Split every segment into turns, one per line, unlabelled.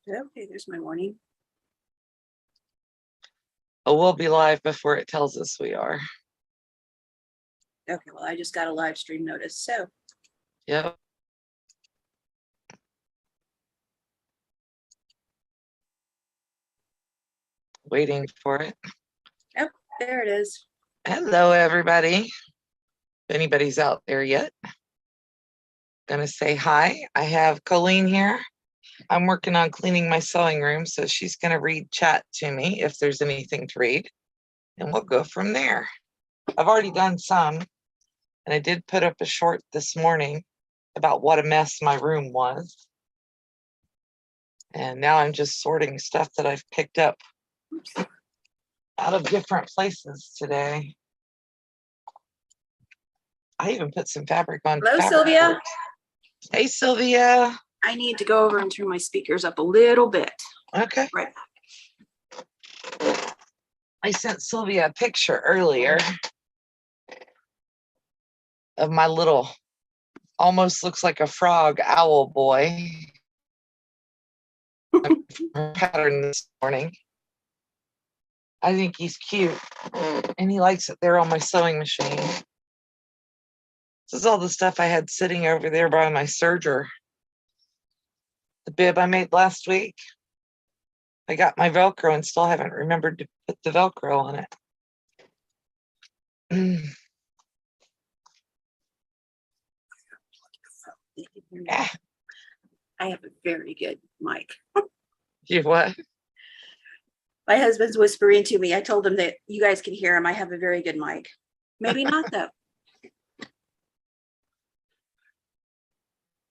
Okay, there's my warning.
Oh, we'll be live before it tells us we are.
Okay, well, I just got a live stream notice, so.
Yep. Waiting for it.
Oh, there it is.
Hello, everybody. If anybody's out there yet, gonna say hi. I have Colleen here. I'm working on cleaning my sewing room, so she's gonna read chat to me if there's anything to read, and we'll go from there. I've already done some, and I did put up a short this morning about what a mess my room was. And now I'm just sorting stuff that I've picked up out of different places today. I even put some fabric on.
Hello, Sylvia.
Board. Hey, Sylvia.
I need to go over and turn my speakers up a little bit.
Okay.
Right.
I sent Sylvia a picture earlier of my little, almost looks like a frog owl boy pattern this morning. I think he's cute and he likes it there on my sewing machine. This is all the stuff I had sitting over there by my serger. The bib I made last week. I got my Velcro and still haven't remembered to put the Velcro on it. Yeah.
I have a very good mic.
You what?
My husband's whispering to me. I told him that you guys can hear him. I have a very good mic. Maybe not though.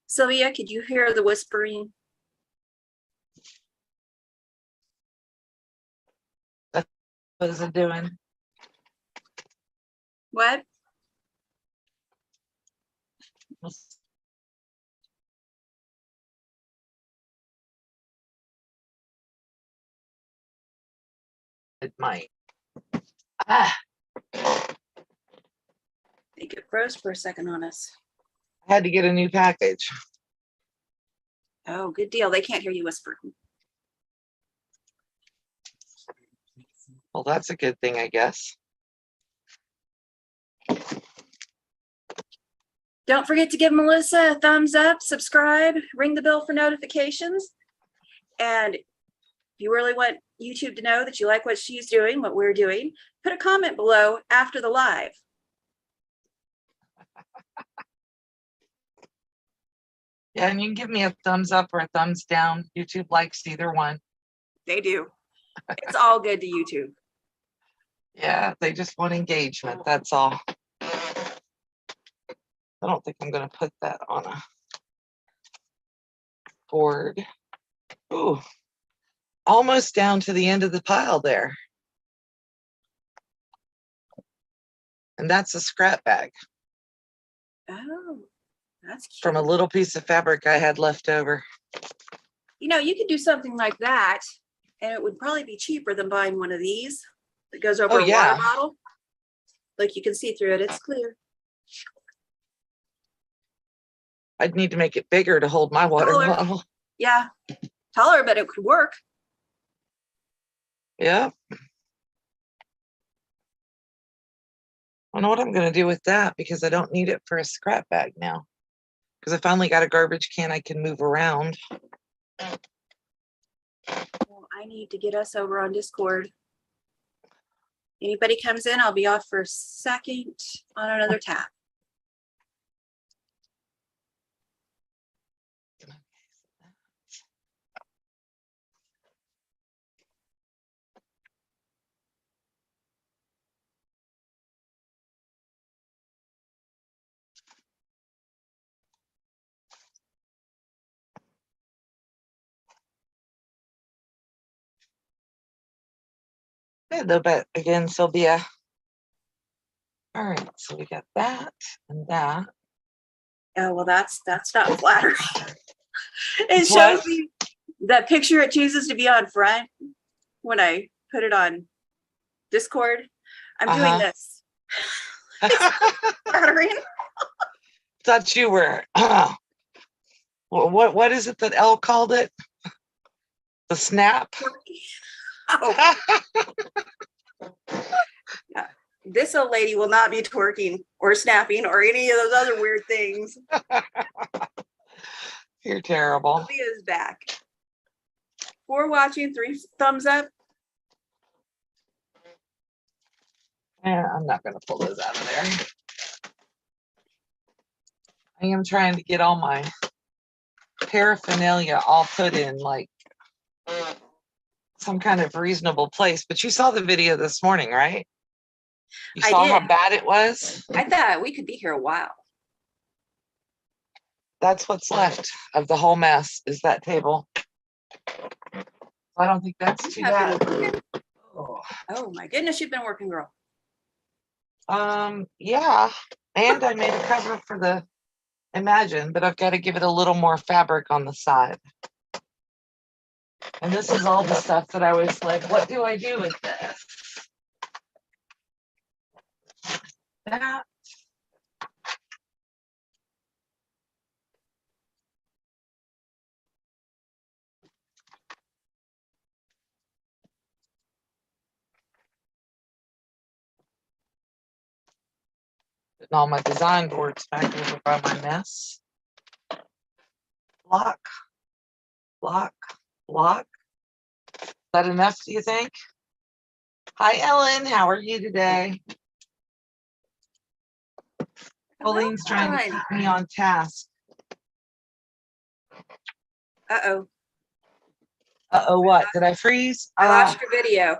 Sylvia, could you hear the whispering?
What is it doing?
What?
It might. I
think it froze for a second on us.
Had to get a new package.
Oh, good deal. They can't hear you whisper.
Well, that's a good thing, I guess.
Don't forget to give Melissa a thumbs up, subscribe, ring the bell for notifications. And if you really want YouTube to know that you like what she's doing, what we're doing, put a comment below after the live.
Yeah, and you can give me a thumbs up or a thumbs down. YouTube likes either one.
They do. It's all good to YouTube.
Yeah, they just want engagement, that's all. I don't think I'm going to put that on a board. Ooh, almost down to the end of the pile there. And that's a scrap bag.
Oh, that's cute.
From a little piece of fabric I had left over.
You know, you could do something like that, and it would probably be cheaper than buying one of these that goes over a water bottle. Like you can see through it, it's clear.
I'd need to make it bigger to hold my water bottle.
Yeah, taller, but it could work.
Yeah. I don't know what I'm going to do with that because I don't need it for a scrap bag now. Because I finally got a garbage can I can move around.
Well, I need to get us over on Discord. Anybody comes in, I'll be off for a second on another tab.
A little bit again, Sylvia. All right, so we got that and that.
Oh, well, that's not flattering. It shows me that picture it chooses to be on front when I put it on Discord. I'm doing this. It's flattering.
Thought you were. What is it that Elle called it? The snap.
Oh, yeah. This old lady will not be twerking or snapping or any of those other weird things.
You're terrible.
Sylvia's back. 4 watching, 3 thumbs up.
Yeah, I'm not going to pull those out of there. I am trying to get all my paraphernalia all put in like some kind of reasonable place. But you saw the video this morning, right? You
I
saw
did.
how bad it was?
I thought we could be here a while.
That's what's left of the whole mess is that table. I don't think that's too bad.
Oh my goodness, you've been working, girl.
Yeah. And I made a cover for the Imagine, but I've got to give it a little more fabric on the side. And this is all the stuff that I was like, what do I do with this? That. Putting all my design boards back over by my mess. Block, block, block. Is that enough, do you think? Hi, Ellen. How are you today? Colleen's trying to keep me on task.
Uh-oh.
Uh-oh, what? Did I freeze?
I lost your video.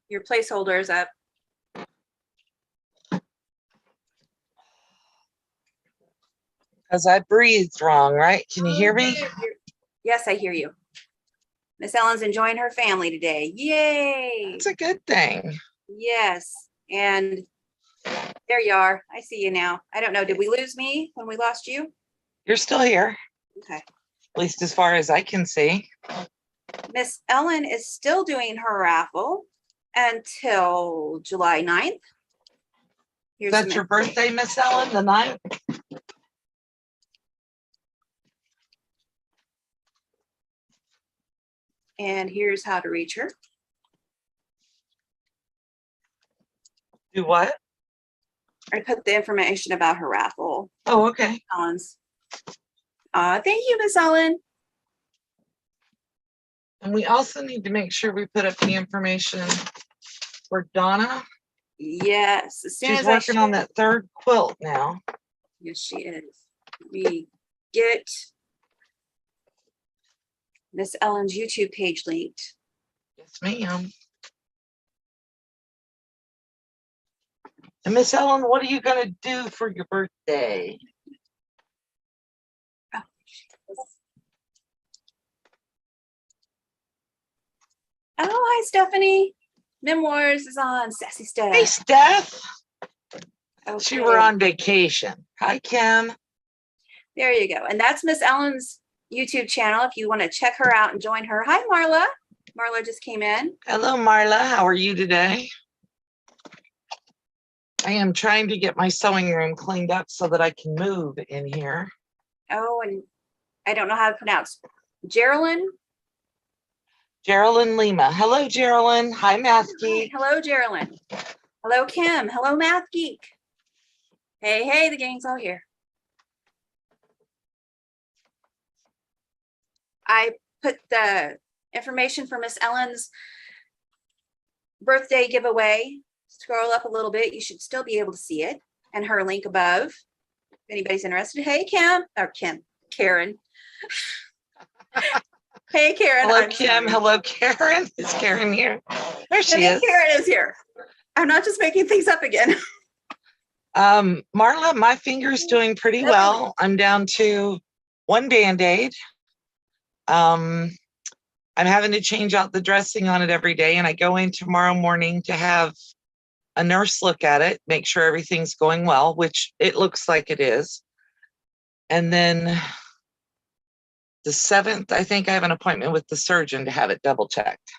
Your placeholder is up.
Because I breathed wrong, right? Can you hear me?
Yes, I hear you. Miss Ellen's enjoying her family today. Yay!
It's a good thing.
Yes. And there you are. I see you now. I don't know. Did we lose me when we lost you?
You're still here.
Okay.
At least as far as I can see.
Miss Ellen is still doing her raffle until July 9th.
Is that your birthday, Miss Ellen, the 9th?
And here's how to reach her.
Do what?
I put the information about her raffle.
Oh, okay.
Ellen's. Thank you, Miss Ellen.
And we also need to make sure we put up the information for Donna.
Yes. As soon
She's
as
working on that 3rd quilt now.
Yes, she is. We get Miss Ellen's YouTube page linked.
Yes, ma'am. And Miss Ellen, what are you going to do for your birthday?
Oh, hi, Stephanie. Memoirs is on. Sassy Steph.
Hey, Steph.
Okay.
She were on vacation. Hi, Kim.
There you go. And that's Miss Ellen's YouTube channel. If you want to check her out and join her. Hi, Marla. Marla just came in.
Hello, Marla. How are you today? I am trying to get my sewing room cleaned up so that I can move in here.
Oh, and I don't know how to pronounce Geraldine.
Geraldine Lima. Hello, Geraldine. Hi, Math Geek.
Hello, Geraldine. Hello, Kim. Hello, Math Geek. Hey, hey, the gang's all here. I put the information for Miss Ellen's birthday giveaway. Scroll up a little bit. You should still be able to see it. And her link above. If anybody's interested. Hey, Kim. Or Kim. Karen. Hey, Karen.
Hello, Kim. Hello, Karen. Is Karen here? There she is.
Karen is here. I'm not just making things up again.
Marla, my finger's doing pretty well. I'm down to 1 Band-Aid. I'm having to change out the dressing on it every day, and I go in tomorrow morning to have a nurse look at it, make sure everything's going well, which it looks like it is. And then the 7th, I think I have an appointment with the surgeon to have it double checked.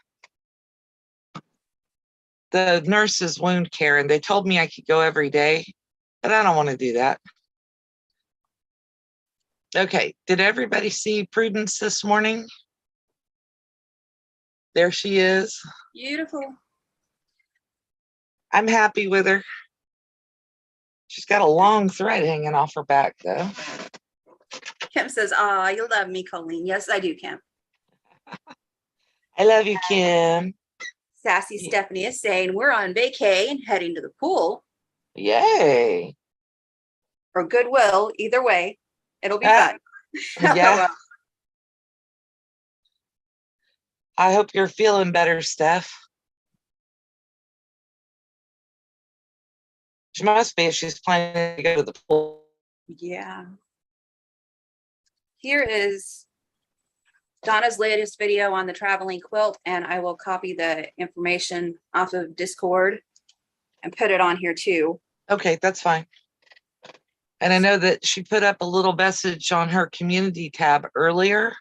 The nurse is wound care, and they told me I could go every day, but I don't want to do that. Okay, did everybody see Prudence this morning? there she is.
Beautiful.
I'm happy with her. She's got a long thread hanging off her back, though.
Kim says, "Ah, you love me, Colleen." Yes, I do, Kim.
I love you, Kim.
Sassy Stephanie is saying, "We're on vacay and heading to the pool
Yay.
or Goodwill. Either way, it'll be fun."
Yeah. I hope you're feeling better, Steph. She must be if she's planning to go to the pool.
Yeah. Here is Donna's latest video on the traveling quilt, and I will copy the information off of Discord and put it on here too.
Okay, that's fine. And I know that she put up a little message on her community tab earlier.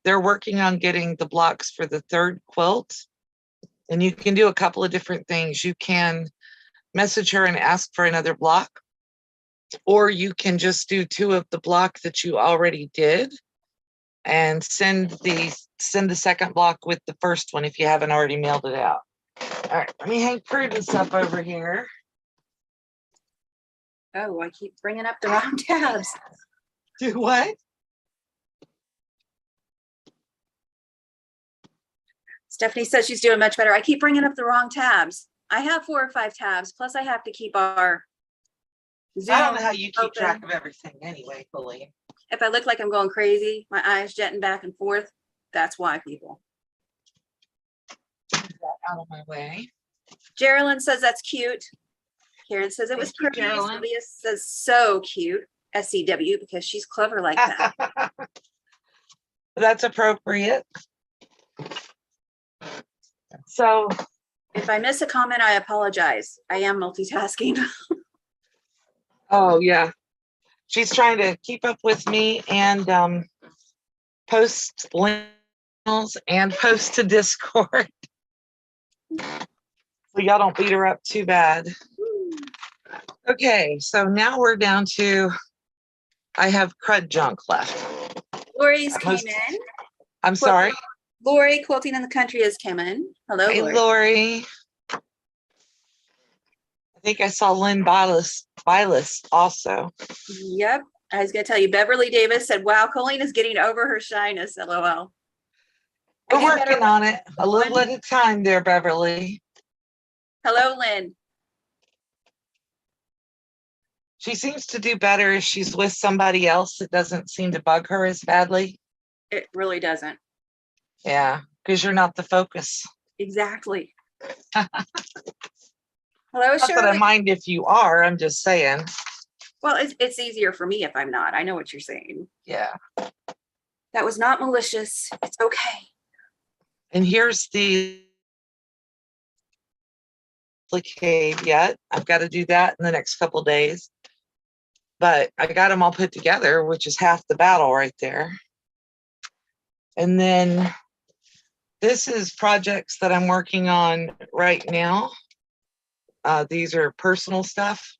They're working on getting the blocks for the third quilt, and you can do a couple of different things. You can message her and ask for another block, or you can just do 2 of the block that you already did and send the second block with the first one if you haven't already mailed it out. All right, let me hang Prudence up over here.
Oh, I keep bringing up the wrong tabs.
Do what?
Stephanie says she's doing much better. I keep bringing up the wrong tabs. I have 4 or 5 tabs, plus I have to keep our Zoom.
I don't know how you keep
open.
track of everything anyway, Colleen.
If I look like I'm going crazy, my eyes jetting back and forth, that's why, people.
Get that out of my way.
Geraldine says that's cute. Karen says it was pretty. Sylvia says so cute. SCW, because she's clever like that.
That's appropriate. So
if I miss a comment, I apologize. I am multitasking.
Oh yeah, she's trying to keep up with me and post links and post to Discord. So y'all don't beat her up too bad. Okay, so now we're down to, I have crud junk left.
Lori's came in.
I'm sorry.
Lori, Quilting in the Country, has come in. Hello,
Hey,
Lori.
Lori. I think I saw Lynn Bilas also.
Yep. I was going to tell you, Beverly Davis said, "Wow, Colleen is getting over her shyness." LOL.
We're working on it a little at a time there, Beverly.
Hello, Lynn.
She seems to do better if she's with somebody else. It doesn't seem to bug her as badly.
It really doesn't.
Yeah, because you're not the focus.
Exactly. Hello,
Not
Shirley.
that I mind if you are, I'm just saying.
Well, it's easier for me if I'm not. I know what you're saying.
Yeah.
That was not malicious. It's okay.
And here's the cave yet. I've got to do that in the next couple days. But I got them all put together, which is half the battle right there. And then this is projects that I'm working on right now. These are personal stuff.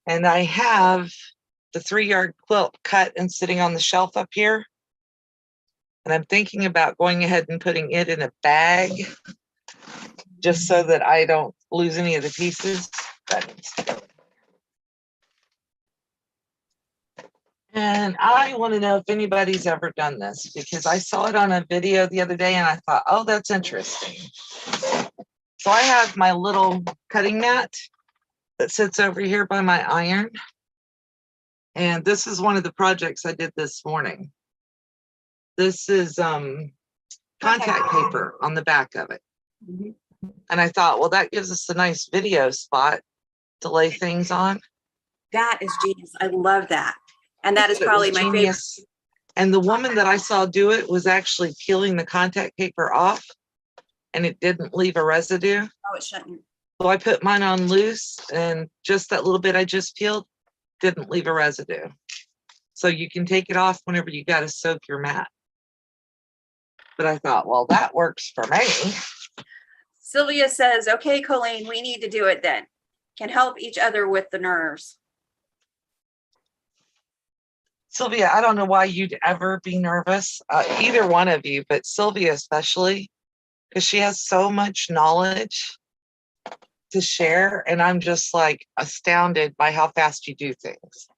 And I have the 3-yard quilt cut and sitting on the shelf up here. And I'm thinking about going ahead and putting it in a bag just so that I don't lose any of the pieces. And I want to know if anybody's ever done this, because I saw it on a video the other day and I thought, oh, that's interesting. So I have my little cutting mat that sits over here by my iron. And this is one of the projects I did this morning. This is contact paper on the back of it. Mm-hmm. And I thought, well, that gives us a nice video spot to lay things on.
That is genius. I love that. And that is probably my favorite.
And the woman that I saw do it was actually peeling the contact paper off, and it didn't leave a residue.
Oh, it shouldn't.
So I put mine on loose, and just that little bit I just peeled didn't leave a residue. So you can take it off whenever you got to soak your mat. But I thought, well, that works for me.
Sylvia says, "Okay, Colleen, we need to do it then. Can help each other with the nerves."
Sylvia, I don't know why you'd ever be nervous, either one of you, but Sylvia especially, because she has so much knowledge to share, and I'm just like astounded by how fast you do things.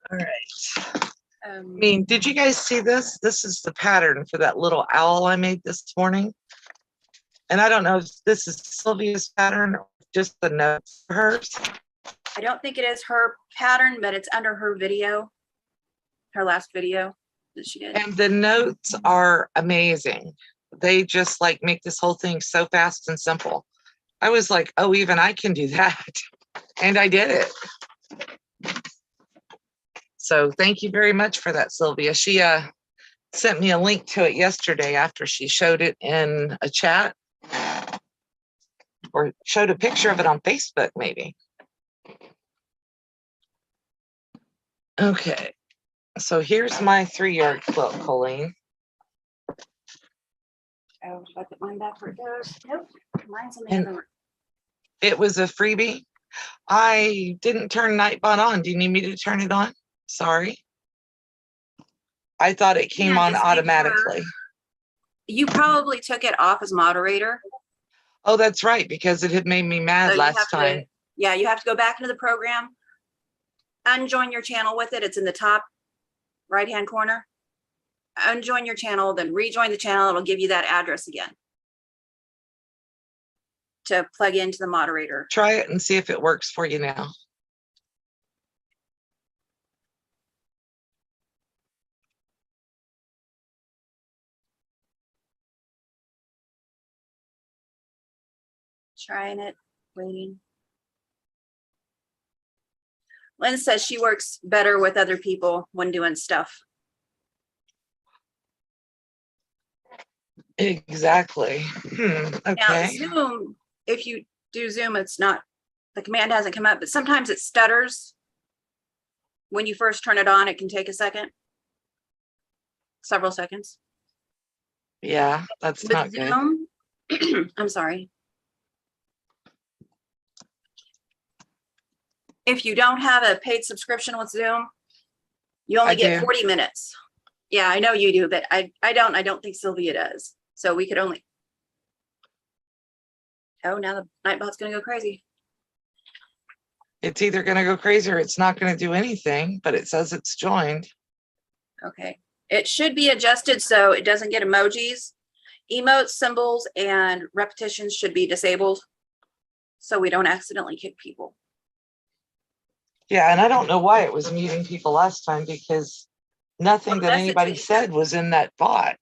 All right. I mean, did you guys see this? This is the pattern for that little owl I made this morning. And I don't know if this is Sylvia's pattern or just the notes for hers.
I don't think it is her pattern, but it's under her video, her last video that she did.
And the notes are amazing. They just like make this whole thing so fast and simple. I was like, oh, even I can do that. And I did it. So thank you very much for that, Sylvia. She sent me a link to it yesterday after she showed it in a chat or showed a picture of it on Facebook, maybe. Okay, so here's my 3-yard quilt, Colleen.
Oh, should I put mine back where it goes? Nope, mine's in the other room.
It was a freebie. I didn't turn Nightbot on. Do you need me to turn it on? Sorry. I thought it came on automatically.
You probably took it off as moderator.
Oh, that's right, because it had made me mad last time.
Yeah, you have to go back into the program, unjoin your channel with it. It's in the top right-hand corner. Unjoin your channel, then rejoin the channel. It'll give you that address again to plug into the moderator.
Try it and see if it works for you now.
Trying it, waiting. Lynn says she works better with other people when doing stuff.
Exactly. Okay.
Now, Zoom, if you do Zoom, it's not, the command hasn't come up, but sometimes it stutters. When you first turn it on, it can take a second, several seconds.
Yeah, that's
With
not
Zoom,
good.
I'm sorry. If you don't have a paid subscription with Zoom, you only get 40 minutes. Yeah, I know you do, but I don't think Sylvia does. So we could only, oh, now the Nightbot's gonna go crazy.
It's either gonna go crazy or it's not gonna do anything, but it says it's joined.
Okay, it should be adjusted so it doesn't get emojis. Emotes, symbols, and repetitions should be disabled so we don't accidentally kick people.
Yeah, and I don't know why it was muting people last time because nothing that anybody said was in that bot.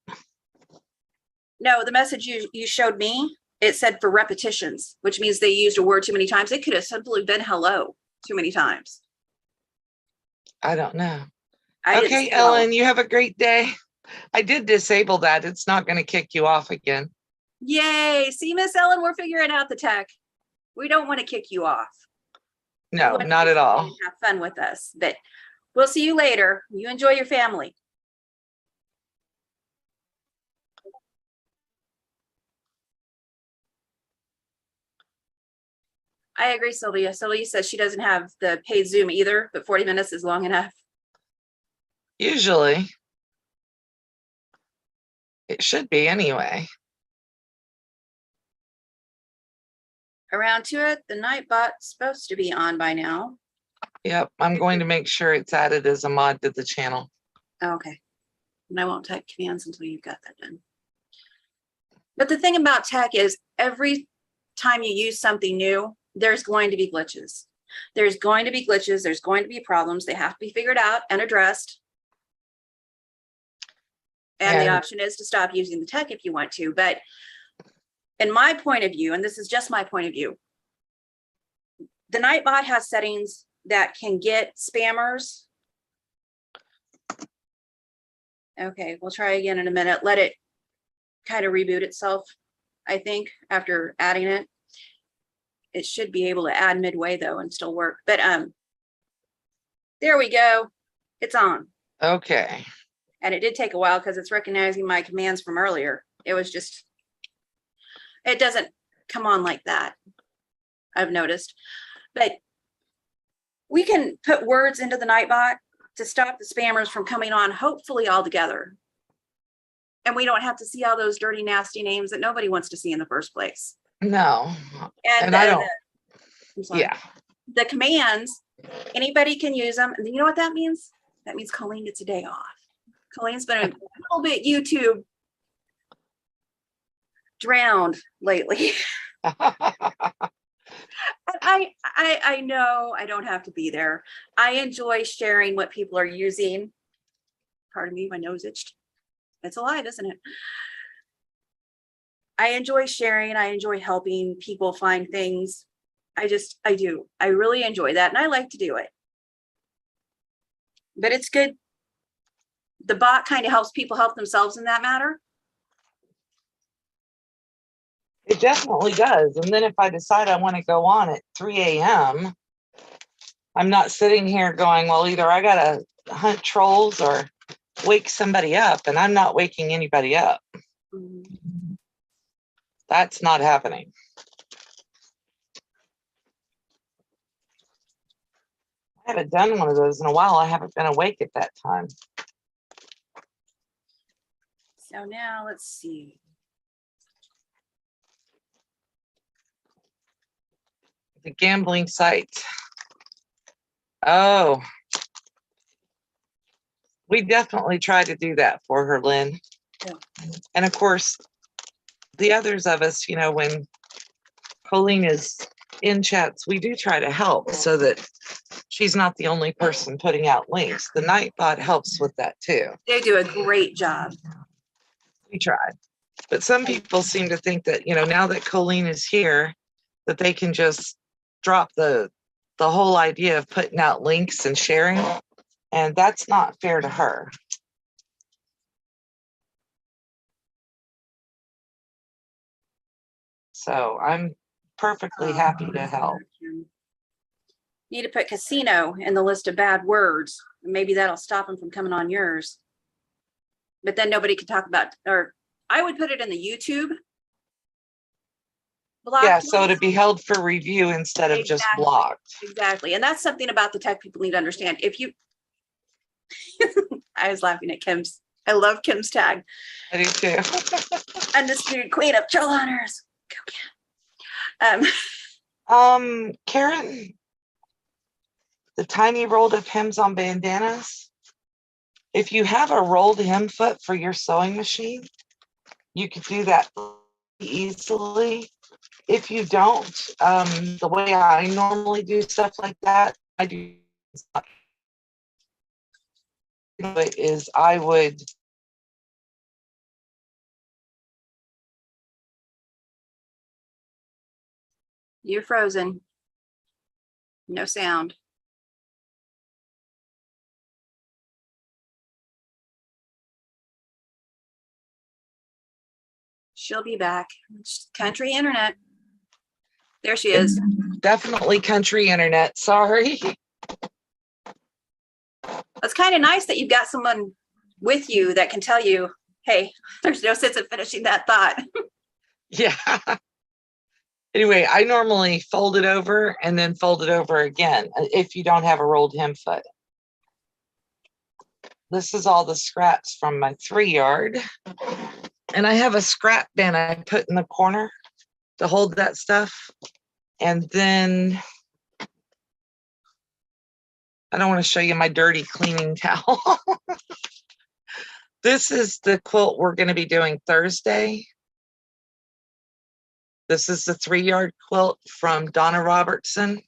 No, the message you showed me, it said for repetitions, which means they used a word too many times. It could have simply been hello too many times.
I don't know. Okay, Ellen, you have a great day. I did disable that. It's not going to kick you off again.
Yay. See, Miss Ellen, we're figuring out the tech. We don't want to kick you off.
No, not at all.
Have fun with us, but we'll see you later. You enjoy your family. I agree, Sylvia. Sylvia says she doesn't have the paid Zoom either, but 40 minutes is long enough.
Usually. It should be anyway.
Around to it, the Nightbot's supposed to be on by now.
Yep, I'm going to make sure it's added as a mod to the channel.
Okay. And I won't type commands until you've got that done. But the thing about tech is every time you use something new, there's going to be glitches. There's going to be glitches. There's going to be problems. They have to be figured out and addressed. And the option is to stop using the tech if you want to. But in my point of view, and this is just my point of view, the Nightbot has settings that can get spammers. Okay, we'll try again in a minute. Let it kind of reboot itself, I think, after adding it. It should be able to add midway though and still work. But there we go. It's on.
Okay.
And it did take a while because it's recognizing my commands from earlier. It was just, it doesn't come on like that, I've noticed. But we can put words into the Nightbot to stop the spammers from coming on, hopefully altogether. And we don't have to see all those dirty, nasty names that nobody wants to see in the first place.
No.
And
I don't.
I'm sorry.
Yeah.
The commands, anybody can use them. And you know what that means? That means Colleen gets a day off. Colleen's been a little bit YouTube drowned lately. I know I don't have to be there. I enjoy sharing what people are using. Pardon me, my nose itched. It's alive, isn't it? I enjoy sharing. I enjoy helping people find things. I do. I really enjoy that. And I like to do it. But it's good. The bot kind of helps people help themselves in that matter.
It definitely does. And then if I decide I want to go on at 3 a.m., I'm not sitting here going, well, either I got to hunt trolls or wake somebody up, and I'm not waking anybody up.
Mm-hmm.
That's not happening. I haven't done one of those in a while. I haven't been awake at that time.
So now let's see.
The gambling site. Oh, we definitely tried to do that for her, Lynn.
Yeah.
And of course, the others of us, you know, when Colleen is in chats, we do try to help so that she's not the only person putting out links. The Nightbot helps with that too.
They do a great job.
We tried. But some people seem to think that, you know, now that Colleen is here, that they can just drop the whole idea of putting out links and sharing. And that's not fair to her. So I'm perfectly happy to help.
Need to put casino in the list of bad words. Maybe that'll stop them from coming on yours. But then nobody can talk about, or I would put it in the YouTube blog.
Yeah, so it'd be held for review instead of just blocked.
Exactly. And that's something about the tech people need to understand. If you, I was laughing at Kim's, I love Kim's tag.
I do too.
Undisputed queen of troll hunters.
Karen, the tiny rolled up hems on bandanas. If you have a rolled hem foot for your sewing machine, you could do that easily. If you don't, the way I normally do stuff like that, I would
You're frozen. No sound. She'll be back. Country internet. There she is.
Definitely country internet. Sorry.
It's kind of nice that you've got someone with you that can tell you, hey, there's no sense in finishing that thought.
Yeah. Anyway, I normally fold it over and then fold it over again if you don't have a rolled hem foot. This is all the scraps from my 3-yard. And I have a scrap bin I put in the corner to hold that stuff. And then I don't want to show you my dirty cleaning towel. This is the quilt we're going to be doing Thursday. This is the 3-yard quilt from Donna Robertson.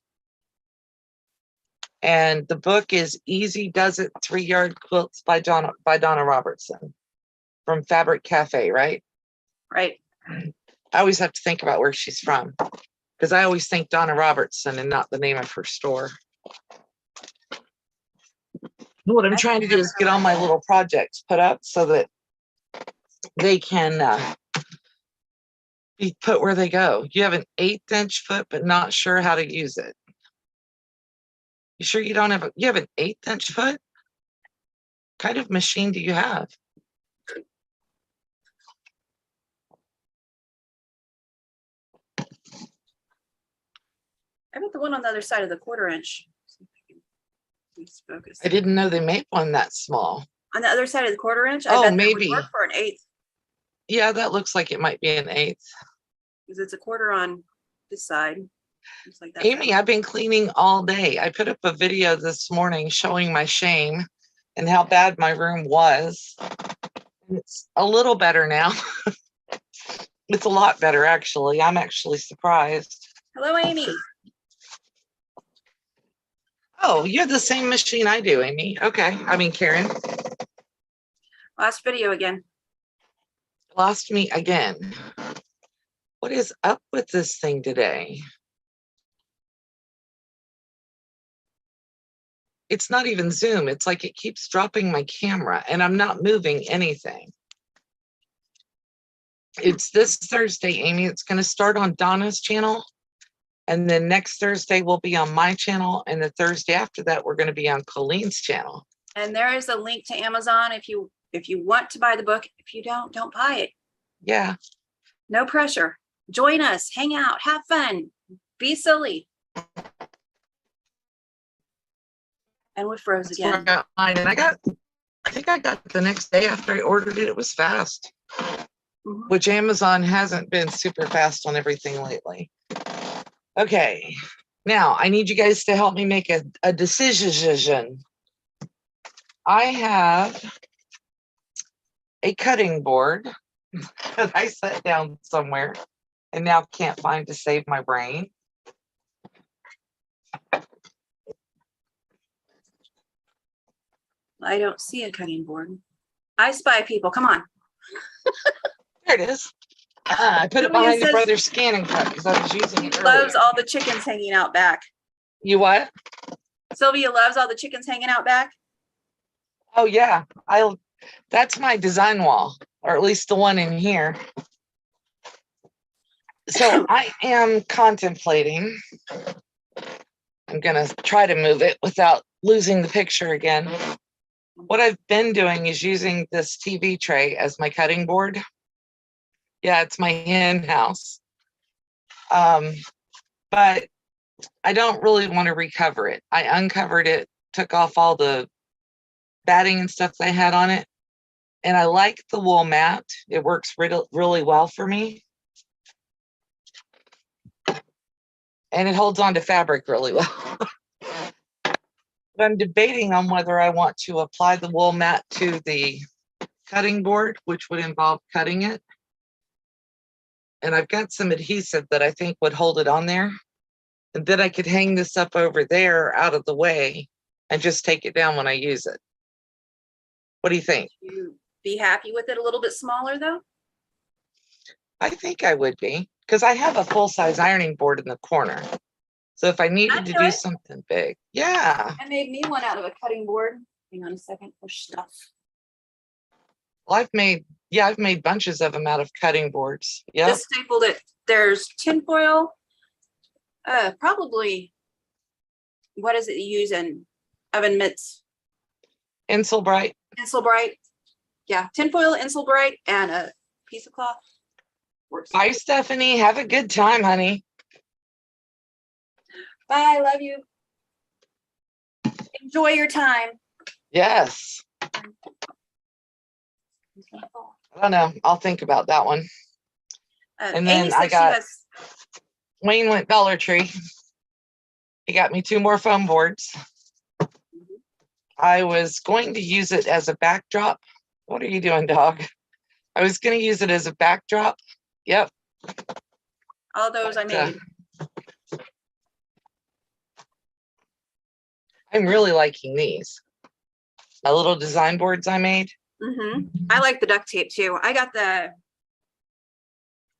And the book is Easy Does It 3-Yard Quilts by Donna Robertson from Fabric Cafe, right?
Right.
I always have to think about where she's from because I always think Donna Robertson and not the name of her store. What I'm trying to do is get all my little projects put up so that they can be put where they go. You have an 1/8 inch foot, but not sure how to use it. You sure you don't have you have an 1/8 inch foot? What kind of machine do you have?
I bet the one on the other side of the 1/4 inch. Let's focus.
I didn't know they made one that small.
On the other side of the 1/4 inch, I
Oh,
bet that would
maybe.
work for an 1/8
Yeah, that looks like it might be an 1/8.
because it's a 1/4 on this side. Just like that.
Amy, I've been cleaning all day. I put up a video this morning showing my shame and how bad my room was. And it's a little better now. It's a lot better, actually. I'm actually surprised.
Hello, Amy.
Oh, you're the same machine I do, Amy. Okay. I mean, Karen.
Last video again.
Lost me again. What is up with this thing today? It's not even Zoom. It's like it keeps dropping my camera and I'm not moving anything. It's this Thursday, Amy. It's going to start on Donna's channel. And then next Thursday will be on my channel. And the Thursday after that, we're going to be on Colleen's channel.
And there is a link to Amazon if you want to buy the book. If you don't buy it.
Yeah.
No pressure. Join us, hang out, have fun, be silly. And we froze
That's where I
again.
got mine. And I think I got it the next day after I ordered it. It was fast, which Amazon hasn't been super fast on everything lately. Okay. Now I need you guys to help me make a decision. I have a cutting board that I set down somewhere and now can't find to save my brain.
I don't see a cutting board. I spy people, come on.
There it is. I put it behind your brother's scan and cut because I was using it earlier.
Loves all the chickens hanging out back.
You what?
Sylvia loves all the chickens hanging out back.
Oh yeah, that's my design wall, or at least the one in here. So I am contemplating. I'm gonna try to move it without losing the picture again. What I've been doing is using this TV tray as my cutting board. Yeah, it's my hen house. But I don't really want to recover it. I uncovered it, took off all the batting and stuff I had on it. And I like the wool mat. It works really well for me. And it holds on to fabric really well. But I'm debating on whether I want to apply the wool mat to the cutting board, which would involve cutting it. And I've got some adhesive that I think would hold it on there. And then I could hang this up over there out of the way and just take it down when I use it. What do you think?
You be happy with it a little bit smaller though?
I think I would be, because I have a full-size ironing board in the corner. So if I needed to do something big, yeah.
I made me one out of a cutting board. Hang on a second for stuff.
Well, I've made bunches of them out of cutting boards. Yeah.
Just stapled it. There's tinfoil. Probably, what is it you use in oven mitts?
Insulbright.
Insulbright. Yeah, tinfoil, Insulbright, and a piece of cloth. Works.
Bye, Stephanie. Have a good time, honey.
Bye, love you. Enjoy your time.
Yes. I don't know. I'll think about that one. And then I got Wayne went Dollar Tree. He got me 2 more foam boards. I was going to use it as a backdrop. What are you doing, dog? I was going to use it as a backdrop. Yep.
All those I made.
I'm really liking these. My little design boards I made.
I like the duct tape too. I got the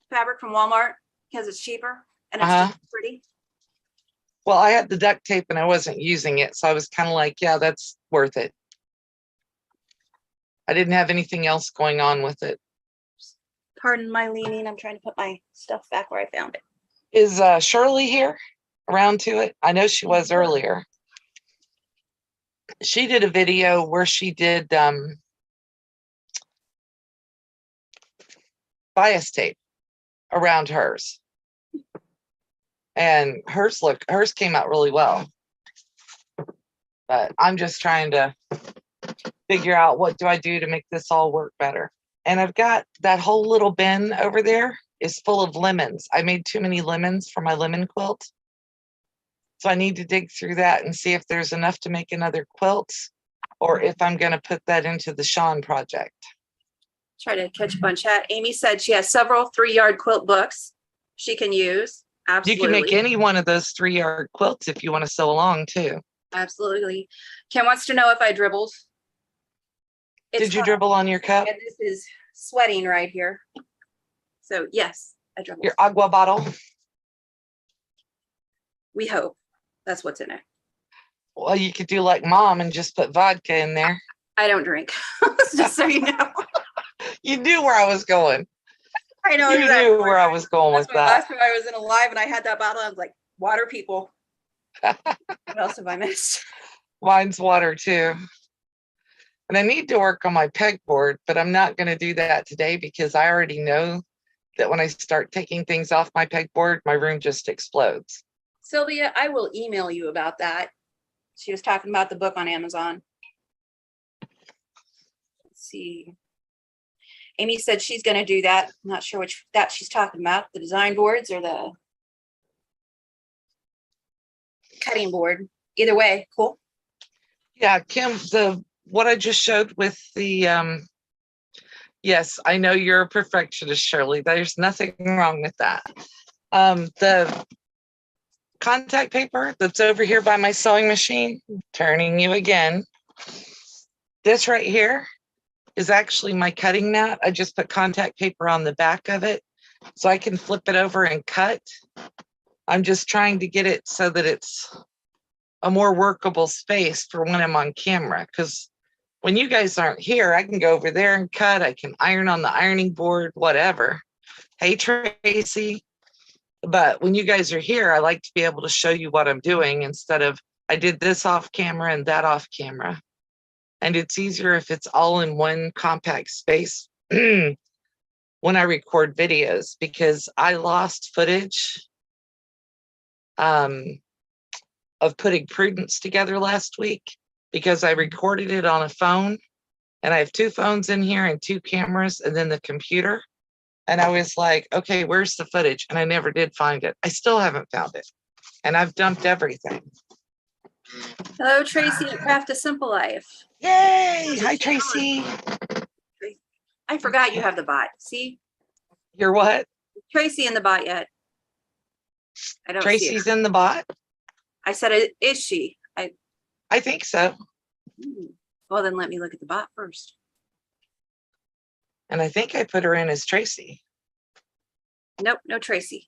fabric from Walmart because it's cheaper and it's just pretty.
Well, I had the duct tape and I wasn't using it. So I was kind of like, yeah, that's worth it. I didn't have anything else going on with it.
Pardon my leaning. I'm trying to put my stuff back where I found it.
Is Shirley here around to it? I know she was earlier. She did a video where she did bias tape around hers. And hers came out really well. But I'm just trying to figure out what do I do to make this all work better. And I've got that whole little bin over there is full of lemons. I made too many lemons for my lemon quilt. So I need to dig through that and see if there's enough to make another quilt or if I'm going to put that into the Sean project.
Try to catch up on chat. Amy said she has several 3-yard quilt books she can use. Absolutely.
You can make any one of those 3-yard quilts if you want to sew along too.
Absolutely. Kim wants to know if I dribbled.
Did you dribble on your cup?
And this is sweating right here. So yes, I dribbled.
Your agua bottle?
We hope that's what's in it.
Well, you could do like mom and just put vodka in there.
I don't drink, just so you know.
You knew where I was going.
I know
you
exactly
knew where I was going with that.
Last time I was in a live and I had that bottle, I was like, water people. What else have I missed?
Mine's water too. And I need to work on my pegboard, but I'm not going to do that today because I already know that when I start taking things off my pegboard, my room just explodes.
Sylvia, I will email you about that. She was talking about the book on Amazon. Let's see. Amy said she's going to do that. I'm not sure which that she's talking about, the design boards or the cutting board. Either way, cool.
Yeah, Kim, what I just showed with the yes, I know you're a perfectionist, Shirley. There's nothing wrong with that. The contact paper that's over here by my sewing machine, turning you again. This right here is actually my cutting mat. I just put contact paper on the back of it so I can flip it over and cut. I'm just trying to get it so that it's a more workable space for when I'm on camera. Because when you guys aren't here, I can go over there and cut. I can iron on the ironing board, whatever. Hey, Tracy. But when you guys are here, I like to be able to show you what I'm doing instead of I did this off camera and that off camera. And it's easier if it's all in one compact space when I record videos because I lost footage of putting Prudence together last week because I recorded it on a phone and I have 2 phones in here and 2 cameras and then the computer. And I was like, okay, where's the footage? And I never did find it. I still haven't found it. And I've dumped everything.
Hello, Tracy at Craft a Simple Life.
Yay! Hi, Tracy.
I forgot you have the bot. See?
You're what?
Tracy in the bot yet? I don't
Tracy's
see
in the bot?
I said, is she?
I think so.
Well, then let me look at the bot first.
And I think I put her in as Tracy.
Nope, no Tracy.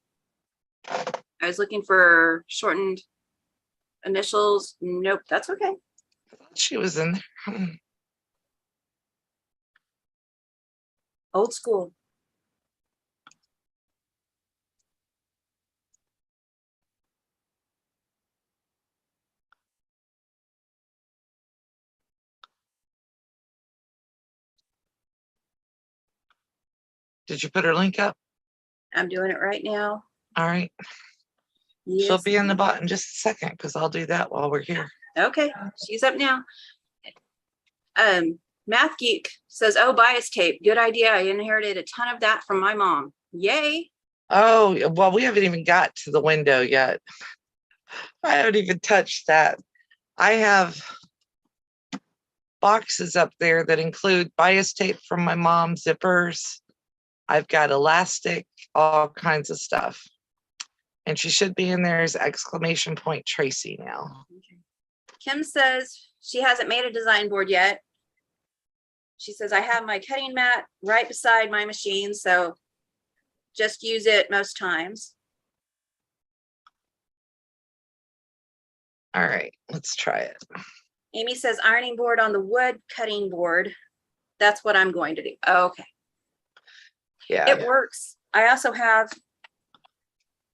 I was looking for shortened initials. Nope, that's okay.
I thought she was in there.
Old school.
Did you put her link up?
I'm doing it right now.
All right.
Yes.
She'll be in the bot in just a second because I'll do that while we're here.
Okay, she's up now. Math Geek says, oh, bias tape. Good idea. I inherited a ton of that from my mom. Yay.
Oh, well, we haven't even got to the window yet. I haven't even touched that. I have boxes up there that include bias tape from my mom, zippers. I've got elastic, all kinds of stuff. And she should be in there as exclamation point Tracy now.
Kim says she hasn't made a design board yet. She says, I have my cutting mat right beside my machine, so just use it most times.
All right, let's try it.
Amy says ironing board on the wood cutting board. That's what I'm going to do. Oh, okay.
Yeah.
It works. I also have,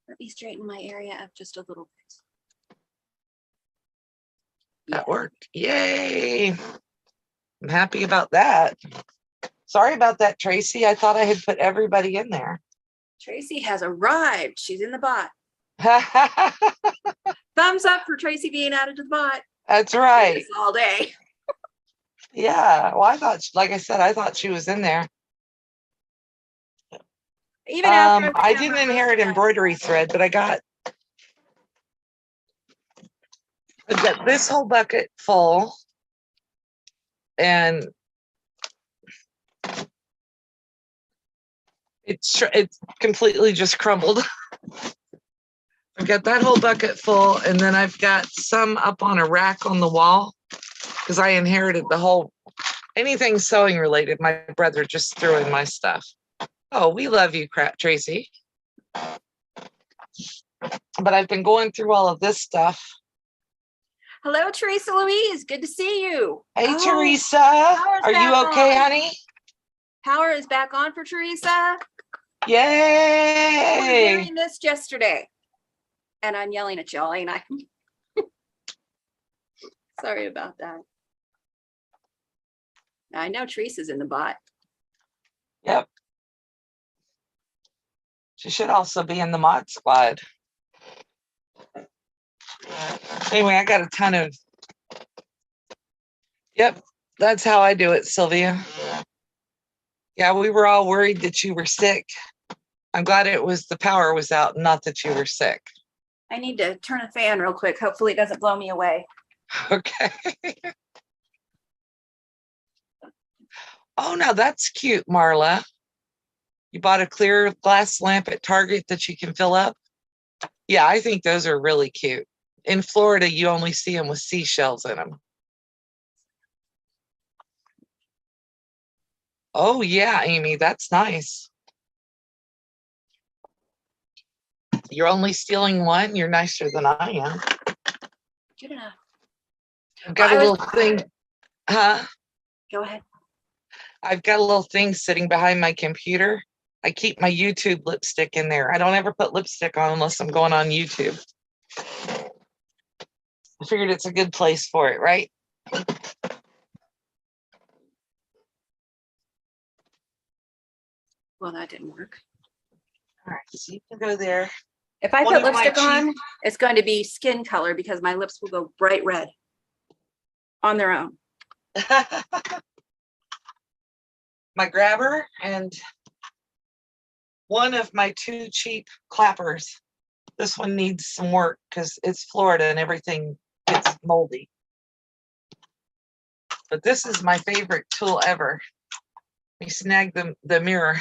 let me straighten my area up just a little bit.
That worked. Yay. I'm happy about that. Sorry about that, Tracy. I thought I had put everybody in there.
Tracy has arrived. She's in the bot. Thumbs up for Tracy being added to the bot.
That's
Do
right.
this all day.
Yeah. Well, I thought, like I said, I thought she was in there.
Even after I
I
have
didn't
her
inherit
husband.
embroidery thread, but I've got this whole bucket full, and it's completely just crumbled. I've got that whole bucket full, and then I've got some up on a rack on the wall because I inherited the whole anything sewing related. My brother just threw in my stuff. Oh, we love you, Tracy. But I've been going through all of this stuff.
Hello, Teresa Louise. Good to see you.
Hey, Teresa. Are you okay, honey?
Power is back on for Teresa.
Yay!
We're hearing this yesterday. And I'm yelling at y'all, ain't I? Sorry about that. I know Teresa's in the bot.
Yep. She should also be in the mod squad. Anyway, I got a ton of. Yep, that's how I do it, Sylvia. Yeah, we were all worried that you were sick. I'm glad it was the power was out, not that you were sick.
I need to turn a fan real quick. Hopefully it doesn't blow me away.
Okay. Oh, now that's cute, Marla. You bought a clear glass lamp at Target that you can fill up? Yeah, I think those are really cute. In Florida, you only see them with seashells in them. Oh, yeah, Amy, that's nice. You're only stealing one. You're nicer than I am.
Good enough.
I've got a little thing. Huh?
Go ahead.
I've got a little thing sitting behind my computer. I keep my YouTube lipstick in there. I don't ever put lipstick on unless I'm going on YouTube. I figured it's a good place for it, right?
Well, that didn't work.
All right, so you can go there.
If I put lipstick on, it's going to be skin color because my lips will go bright red on their own.
My grabber and one of my 2 cheap clappers. This one needs some work because it's Florida and everything gets moldy. But this is my favorite tool ever. We snagged the mirror.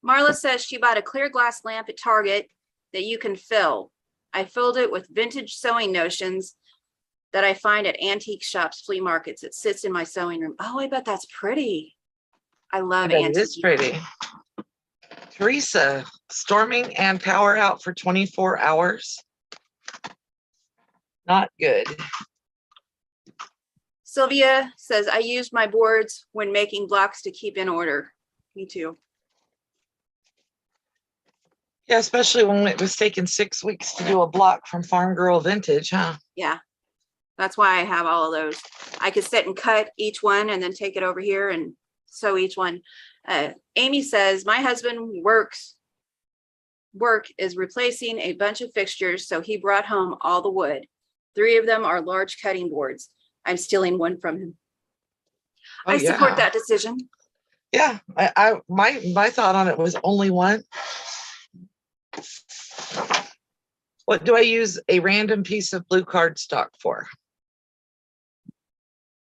Marla says she bought a clear glass lamp at Target that you can fill. I filled it with vintage sewing notions that I find at antique shops, flea markets. It sits in my sewing room. Oh, I bet that's pretty. I love antique.
It is pretty. Teresa, storming and power out for 24 hours. Not good.
Sylvia says, I used my boards when making blocks to keep in order. Me too.
Yeah, especially when it was taking 6 weeks to do a block from Farm Girl Vintage, huh?
Yeah, that's why I have all of those. I could sit and cut each one and then take it over here and sew each one. Amy says, my husband work is replacing a bunch of fixtures, so he brought home all the wood. 3 of them are large cutting boards. I'm stealing one from him.
Oh,
I support that decision.
Yeah, my thought on it was only one. What do I use a random piece of blue cardstock for?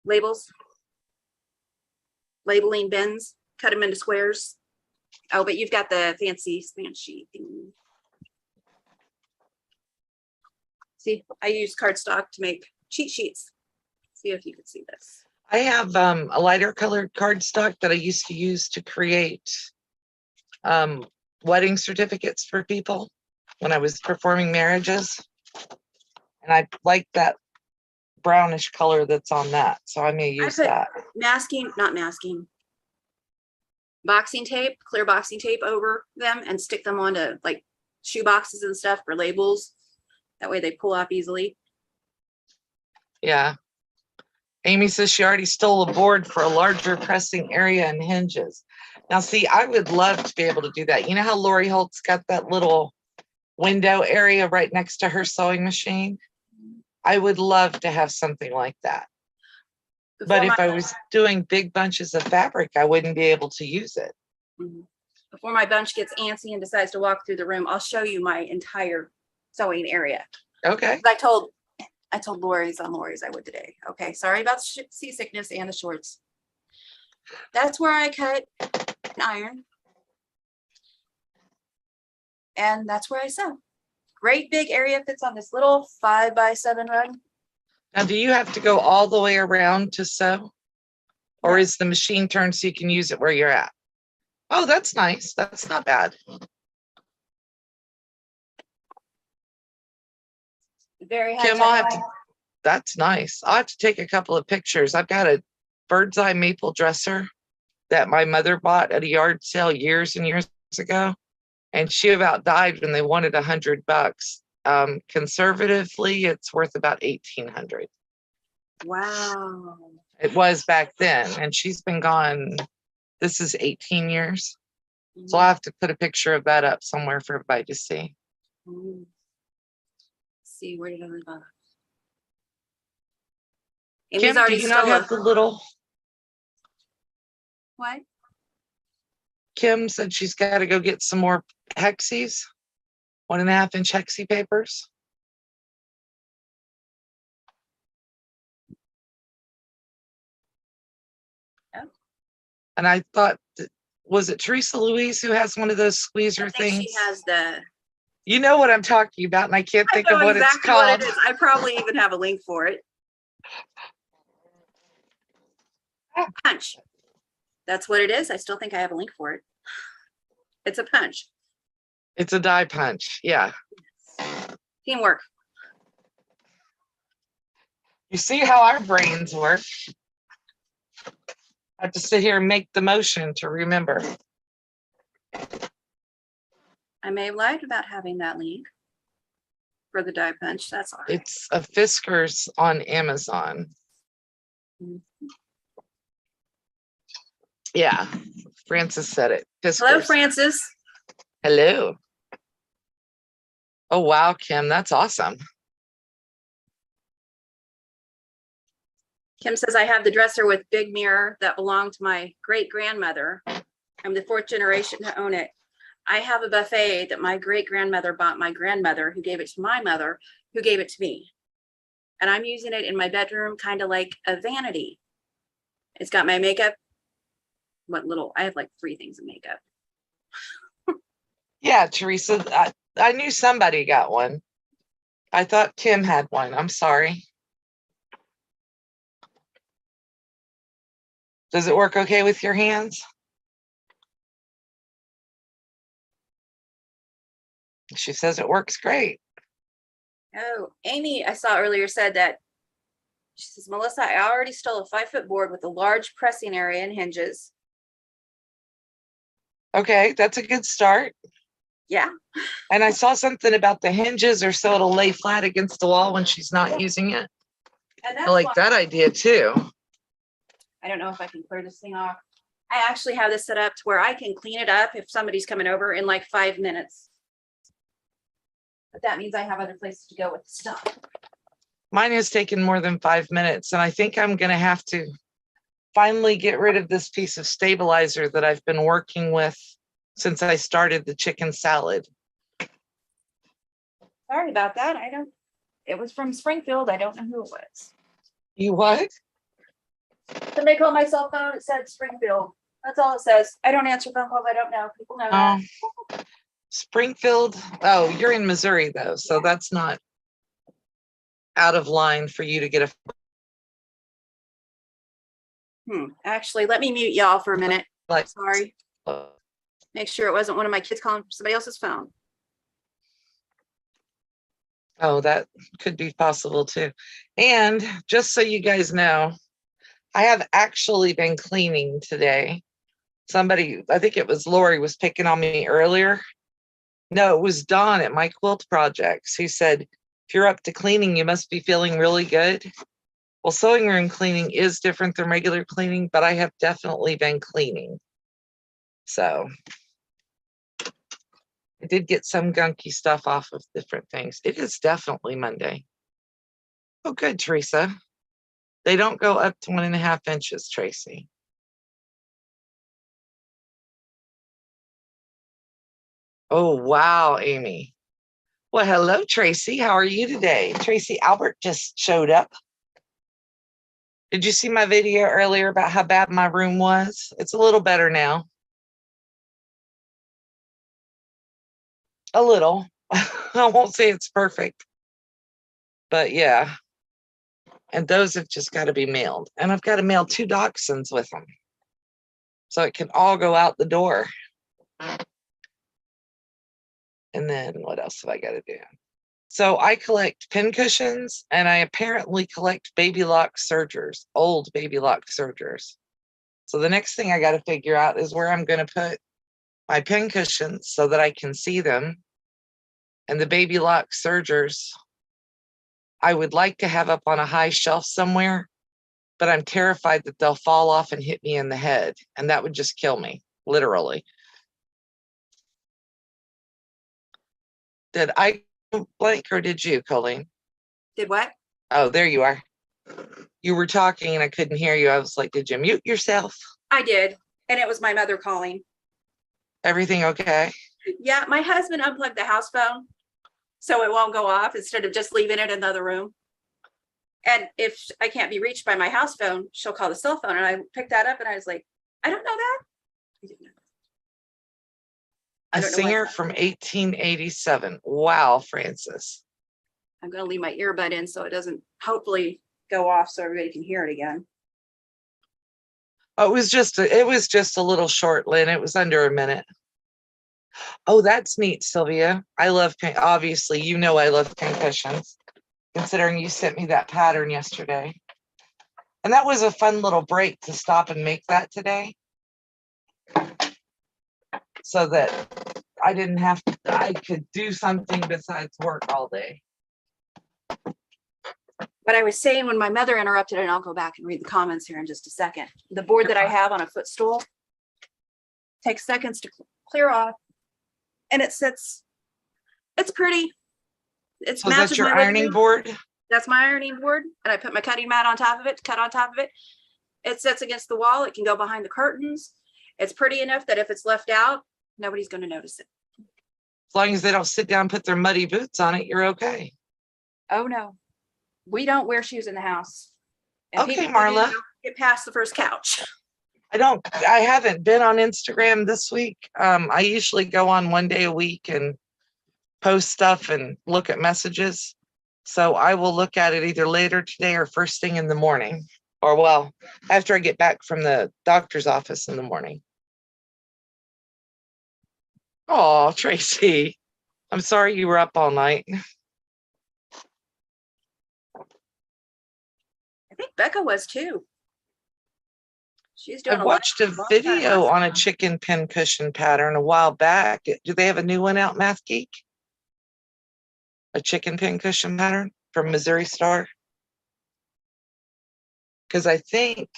Labels. Labeling bins. Cut them into squares. Oh, but you've got the fancy span sheet thing. See, I use cardstock to make cheat sheets. See if you can see this.
I have a lighter colored cardstock that I used to use to create wedding certificates for people when I was performing marriages. And I like that brownish color that's on that. So I may use that. Boxing tape,
clear boxing tape over them and stick them onto like shoe boxes and stuff for labels. That way they pull off easily.
Yeah. Amy says she already stole a board for a larger pressing area and hinges. Now, see, I would love to be able to do that. You know how Lori Holt's got that little window area right next to her sewing machine? I would love to have something like that. But if I was doing big bunches of fabric, I wouldn't be able to use it.
Before my bunch gets antsy and decides to walk through the room, I'll show you my entire sewing area.
Okay.
I told Lori's I would today. Okay, sorry about seasickness and the shorts. That's where I cut and iron. And that's where I sew. Great big area fits on this little 5x7 rug.
Now, do you have to go all the way around to sew? Or is the machine turned so you can use it where you're at? Oh, that's nice. That's not bad.
Very high.
Kim, I'll have to, that's nice. I'll have to take a couple of pictures. I've got a bird's eye maple dresser that my mother bought at a yard sale years and years ago. And she about died when they wanted $100. Conservatively, it's worth about $1,800.
Wow.
It was back then, and she's been gone. This is 18 years. So I'll have to put a picture of that up somewhere for everybody to see.
See, where did I leave off?
Kim, do you not have the little?
What?
Kim said she's got to go get some more hexies, 1.5 inch hexie papers.
Oh.
And I thought, was it Teresa Louise who has one of those squeezer things?
She has the.
You know what I'm talking about, and I can't think of what it's called.
What it is. I probably even have a link for it. Punch. That's what it is. I still think I have a link for it. It's a punch.
It's a die punch. Yeah.
Teamwork.
You see how our brains work. I have to sit here and make the motion to remember.
I may have lied about having that link for the die punch. That's all right.
It's a Fiskars on Amazon. Yeah, Francis said it. Fiskars.
Hello, Francis.
Hello. Oh, wow, Kim, that's awesome.
Kim says, I have the dresser with big mirror that belonged to my great-grandmother. I'm the 4th generation to own it. I have a buffet that my great-grandmother bought my grandmother, who gave it to my mother, who gave it to me. And I'm using it in my bedroom, kind of like a vanity. It's got my makeup. I have like 3 things of makeup.
Yeah, Teresa, I knew somebody got one. I thought Kim had one. I'm sorry. Does it work okay with your hands? She says it works great.
Oh, Amy, I saw earlier said that, she says, Melissa, I already stole a 5-foot board with a large pressing area and hinges.
Okay, that's a good start.
Yeah.
And I saw something about the hinges or so it'll lay flat against the wall when she's not using it.
And
I like that idea too.
I don't know if I can clear this thing off. I actually have this set up to where I can clean it up if somebody's coming over in like 5 minutes. But that means I have other places to go with the stuff.
Mine has taken more than 5 minutes, and I think I'm going to have to finally get rid of this piece of stabilizer that I've been working with since I started the chicken salad.
Sorry about that. It was from Springfield. I don't know who it was.
You what?
Somebody called my cell phone. It said Springfield. That's all it says. I don't answer phone calls. I don't know. People know that.
Springfield. Oh, you're in Missouri though, so that's not out of line for you to get a.
Actually, let me mute y'all for a minute. Sorry.
Uh,
Make sure it wasn't one of my kids calling from somebody else's phone.
Oh, that could be possible too. And just so you guys know, I have actually been cleaning today. Somebody, I think it was Lori, was picking on me earlier. No, it was Dawn at my quilt projects who said, if you're up to cleaning, you must be feeling really good. Well, sewing room cleaning is different than regular cleaning, but I have definitely been cleaning. So I did get some gunky stuff off of different things. It is definitely Monday. Oh, good, Teresa. They don't go up to 1.5 inches, Tracy. Oh, wow, Amy. Well, hello, Tracy. How are you today? Tracy Albert just showed up. Did you see my video earlier about how bad my room was? It's a little better now. A little. I won't say it's perfect, but yeah. And those have just got to be mailed. And I've got to mail 2 dachshunds with them, so it can all go out the door. And then what else have I got to do? So I collect pin cushions, and I apparently collect baby lock sergers, old baby lock sergers. So the next thing I got to figure out is where I'm going to put my pin cushions so that I can see them. And the baby lock sergers, I would like to have up on a high shelf somewhere, but I'm terrified that they'll fall off and hit me in the head. And that would just kill me, literally. Did I blank or did you, Colleen?
Did what?
Oh, there you are. You were talking and I couldn't hear you. I was like, did you mute yourself?
I did. And it was my mother calling.
Everything okay?
Yeah, my husband unplugged the house phone so it won't go off instead of just leaving it in the other room. And if I can't be reached by my house phone, she'll call the cell phone. And I picked that up and I was like, I don't know that. I didn't know.
A singer from 1887. Wow, Francis.
I'm going to leave my earbud in so it doesn't hopefully go off so everybody can hear it again.
Oh, it was just a little short, Lynn. It was under a minute. Oh, that's neat, Sylvia. I love obviously, you know I love concussions, considering you sent me that pattern yesterday. And that was a fun little break to stop and make that today, so that I could do something besides work all day.
But I was saying when my mother interrupted, and I'll go back and read the comments here in just a second. The board that I have on a footstool takes seconds to clear off, and it sits. It's pretty. It's
so that's your ironing board?
That's my ironing board, and I put my cutting mat on top of it to cut on top of it. It sits against the wall. It can go behind the curtains. It's pretty enough that if it's left out, nobody's going to notice it.
As long as they don't sit down and put their muddy boots on it, you're okay.
Oh no, we don't wear shoes in the house.
And okay, Marla.
Get past the first couch.
I haven't been on Instagram this week. I usually go on one day a week and post stuff and look at messages. So I will look at it either later today or first thing in the morning, or well, after I get back from the doctor's office in the morning. Oh, Tracy, I'm sorry you were up all night.
I think Becca was too. She's doing.
I watched a video on a chicken pin cushion pattern a while back. Do they have a new one out, Math Geek? A chicken pin cushion pattern from Missouri Star? Because I think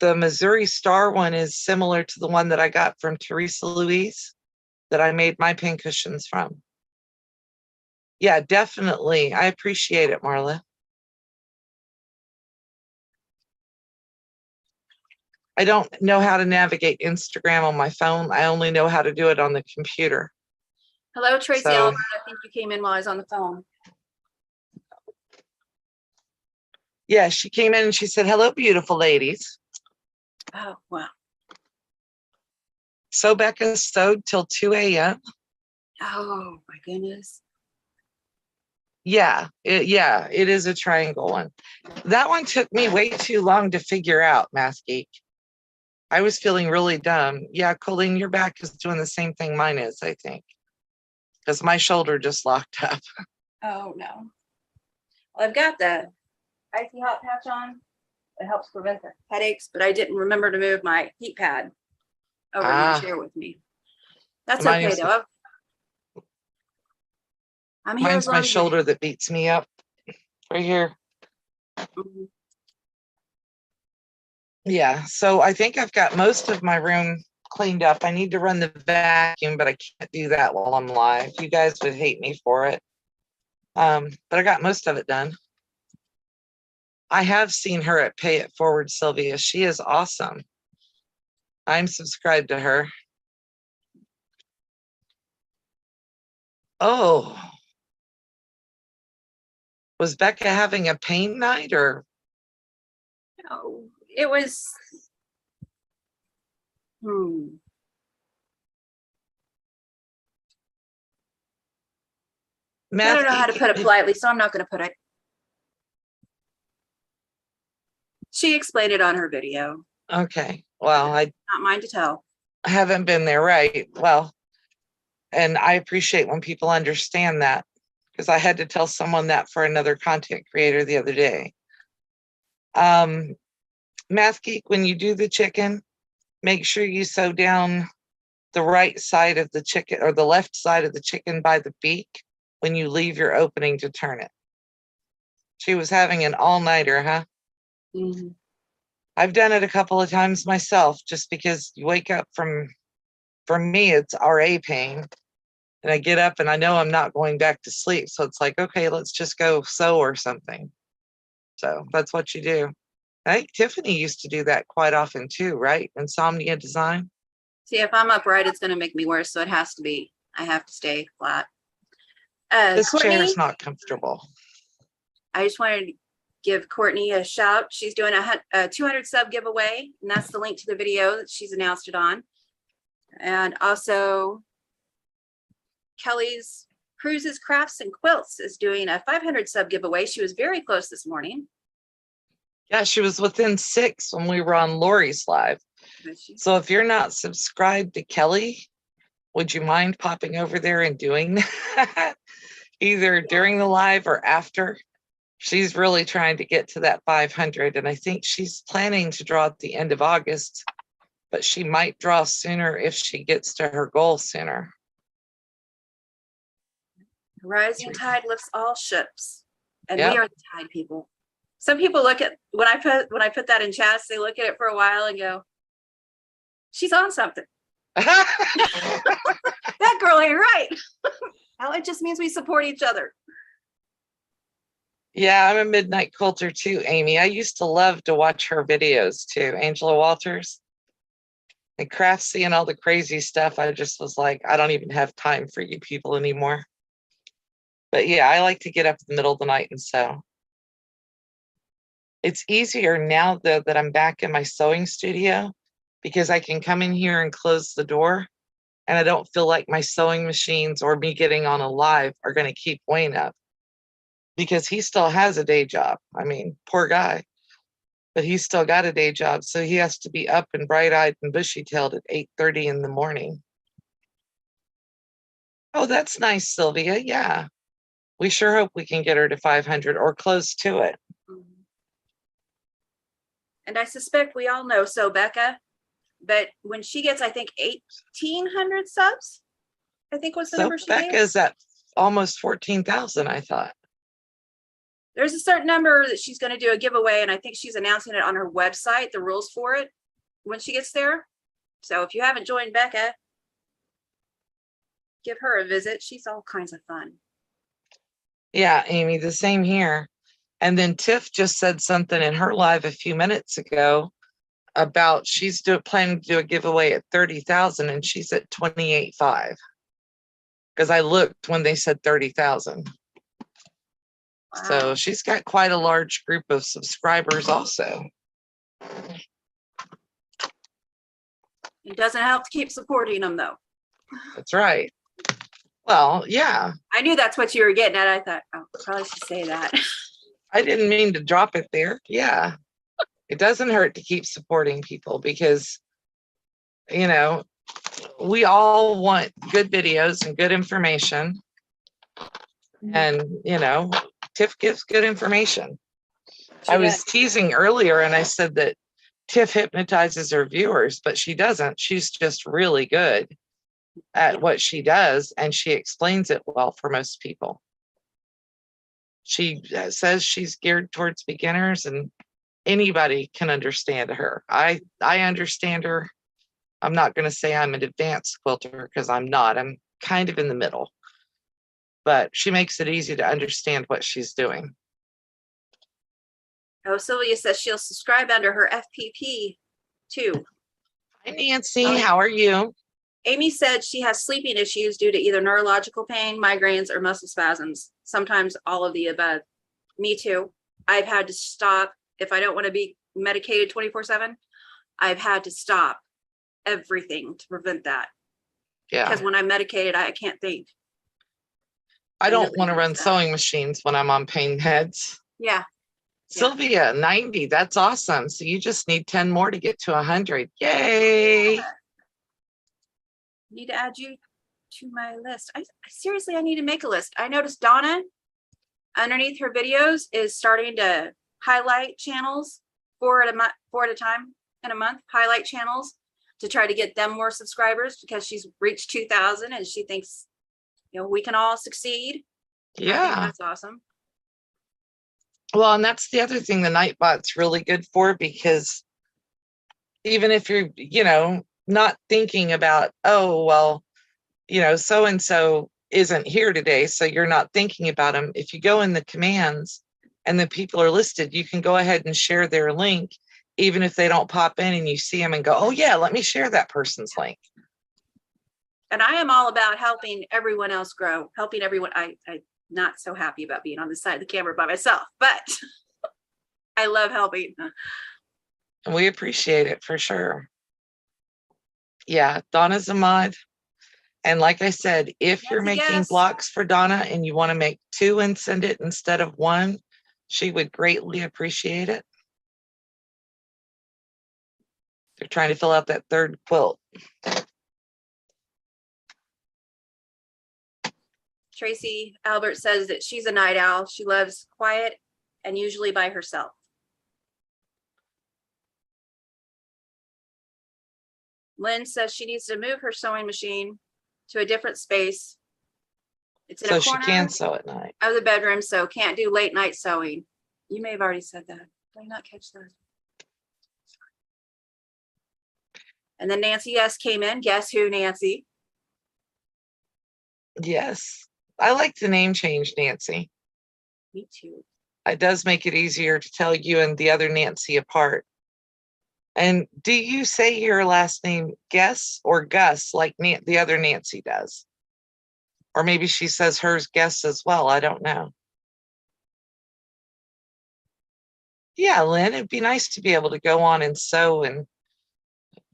the Missouri Star one is similar to the one that I got from Teresa Louise that I made my pin cushions from. Yeah, definitely. I appreciate it, Marla. I don't know how to navigate Instagram on my phone. I only know how to do it on the computer.
Hello, Tracy Albert. I think you came in while I was on the phone.
Yeah, she came in and she said, hello, beautiful ladies.
Oh, wow.
So Becca sewed till 2 a.m.
Oh, my goodness.
Yeah, it is a triangle one. That one took me way too long to figure out, Math Geek. I was feeling really dumb. Yeah, Colleen, your back is doing the same thing mine is, I think. Because my shoulder just locked up.
Oh, no. Well, I've got the icy hot patch on. It helps prevent the headaches, but I didn't remember to move my heat pad over in the chair with me. That's okay, though. I'm here.
Mine's my shoulder that beats me up. Right here. Mm-hmm. Yeah, so I think I've got most of my room cleaned up. I need to run the vacuum, but I can't do that while I'm live. You guys would hate me for it. But I got most of it done. I have seen her at Pay It Forward, Sylvia. She is awesome. I'm subscribed to her. Oh, was Becca having a paint night or?
No, it was. I don't know how to put it politely, so I'm not going to put it. She explained it on her video.
Okay. Well,
not mine to tell.
I haven't been there, right? Well, and I appreciate when people understand that, because I had to tell someone that for another content creator the other day. Math Geek, when you do the chicken, make sure you sew down the right side of the chicken or the left side of the chicken by the beak when you leave your opening to turn it. She was having an all-nighter, huh?
Mm-hmm.
I've done it a couple of times myself, just because you wake up from, for me, it's RA pain. And I get up and I know I'm not going back to sleep. So it's like, okay, let's just go sew or something. So that's what you do. I think Tiffany used to do that quite often too, right? Insomnia design.
See, if I'm upright, it's going to make me worse. So it has to be, I have to stay flat.
This
Courtney,
chair is not comfortable.
I just wanted to give Courtney a shout. She's doing a 200 sub giveaway, and that's the link to the video that she's announced it on. And also Kelly's Cruises, Crafts, and Quilts is doing a 500 sub giveaway. She was very close this morning.
Yeah, she was within 6 when we were on Lori's live. So if you're not subscribed to Kelly, would you mind popping over there and doing that? Either during the live or after? She's really trying to get to that 500, and I think she's planning to draw at the end of August, but she might draw sooner if she gets to her goal sooner.
Rising tide lifts all ships, and we are the tide people. Some people look at when I put that in chats, they look at it for a while and go, "She's on something." That girl ain't right. Well, it just means we support each other.
Yeah, I'm a midnight quilter too, Amy. I used to love to watch her videos too, Angela Walters. And Craftsy and all the crazy stuff. I just was like, I don't even have time for you people anymore. But yeah, I like to get up in the middle of the night and sew. It's easier now though that I'm back in my sewing studio, because I can come in here and close the door, and I don't feel like my sewing machines or me getting on a live are going to keep Wayne up, because he still has a day job. I mean, poor guy, but he's still got a day job. So he has to be up and bright-eyed and bushy-tailed at 8:30 in the morning. Oh, that's nice, Sylvia. Yeah. We sure hope we can get her to 500 or close to it.
And I suspect we all know so, Becca, but when she gets, I think, 1,800 subs, I think was the number she gave.
Becca's at almost 14,000, I thought.
There's a certain number that she's going to do a giveaway, and I think she's announcing it on her website, the rules for it, when she gets there. So if you haven't joined Becca, give her a visit. She's all kinds of fun.
Yeah, Amy, the same here. And then Tiff just said something in her live a few minutes ago about she's planning to do a giveaway at 30,000, and she's at 28.5. Because I looked when they said 30,000. Wow. So she's got quite a large group of subscribers also.
It doesn't help to keep supporting them though.
That's right. Well, yeah.
I knew that's what you were getting at. I thought, oh, I probably should say that.
I didn't mean to drop it there. Yeah. It doesn't hurt to keep supporting people, because, you know, we all want good videos and good information. And, you know, Tiff gives good information. I was teasing earlier and I said that Tiff hypnotizes her viewers, but she doesn't. She's just really good at what she does, and she explains it well for most people. She says she's geared towards beginners, and anybody can understand her. I understand her. I'm not going to say I'm an advanced quilter, because I'm not. I'm kind of in the middle. but she makes it easy to understand what she's doing.
Oh, Sylvia says she'll subscribe under her FPP too.
Hi, Nancy. How are you?
Amy said she has sleeping issues due to either neurological pain, migraines, or muscle spasms. Sometimes all of the above. Me too. I've had to stop if I don't want to be medicated 24/7. I've had to stop everything to prevent that.
Yeah.
Because when I'm medicated, I can't think.
I don't want to run sewing machines when I'm on pain meds.
Yeah.
Sylvia, 90. That's awesome. So you just need 10 more to get to 100. Yay.
Yeah. Need to add you to my list. I seriously, I need to make a list. I noticed Donna underneath her videos is starting to highlight channels four at a time in a month, highlight channels to try to get them more subscribers because she's reached 2,000 and she thinks, we can all succeed.
Yeah.
That's awesome.
Well, and that's the other thing the Nightbot's really good for, because even if you're, not thinking about, oh, well, so-and-so isn't here today, so you're not thinking about them. If you go in the commands and the people are listed, you can go ahead and share their link, even if they don't pop in and you see them and go, oh yeah, let me share that person's link.
And I am all about helping everyone else grow, helping everyone. I'm not so happy about being on the side of the camera by myself, but I love helping.
And we appreciate it for sure. Yeah, Donna's a mod. And like I said, if you're making blocks for Donna and you want to make 2 and send it instead of 1, she would greatly appreciate it. They're trying to fill out that 3rd quilt.
Tracy Albert says that she's a night owl. She loves quiet and usually by herself. Lynn says she needs to move her sewing machine to a different space. It's in a corner
so she can sew at night
of the bedroom, so can't do late night sewing. You may have already said that. Did I not catch that? And then Nancy S came in. Guess who, Nancy?
Yes. I like the name change, Nancy.
Me too.
It does make it easier to tell you and the other Nancy apart. And do you say your last name Guess or Gus like the other Nancy does? Or maybe she says hers Guess as well. I don't know. Yeah, Lynn, it'd be nice to be able to go on and sew and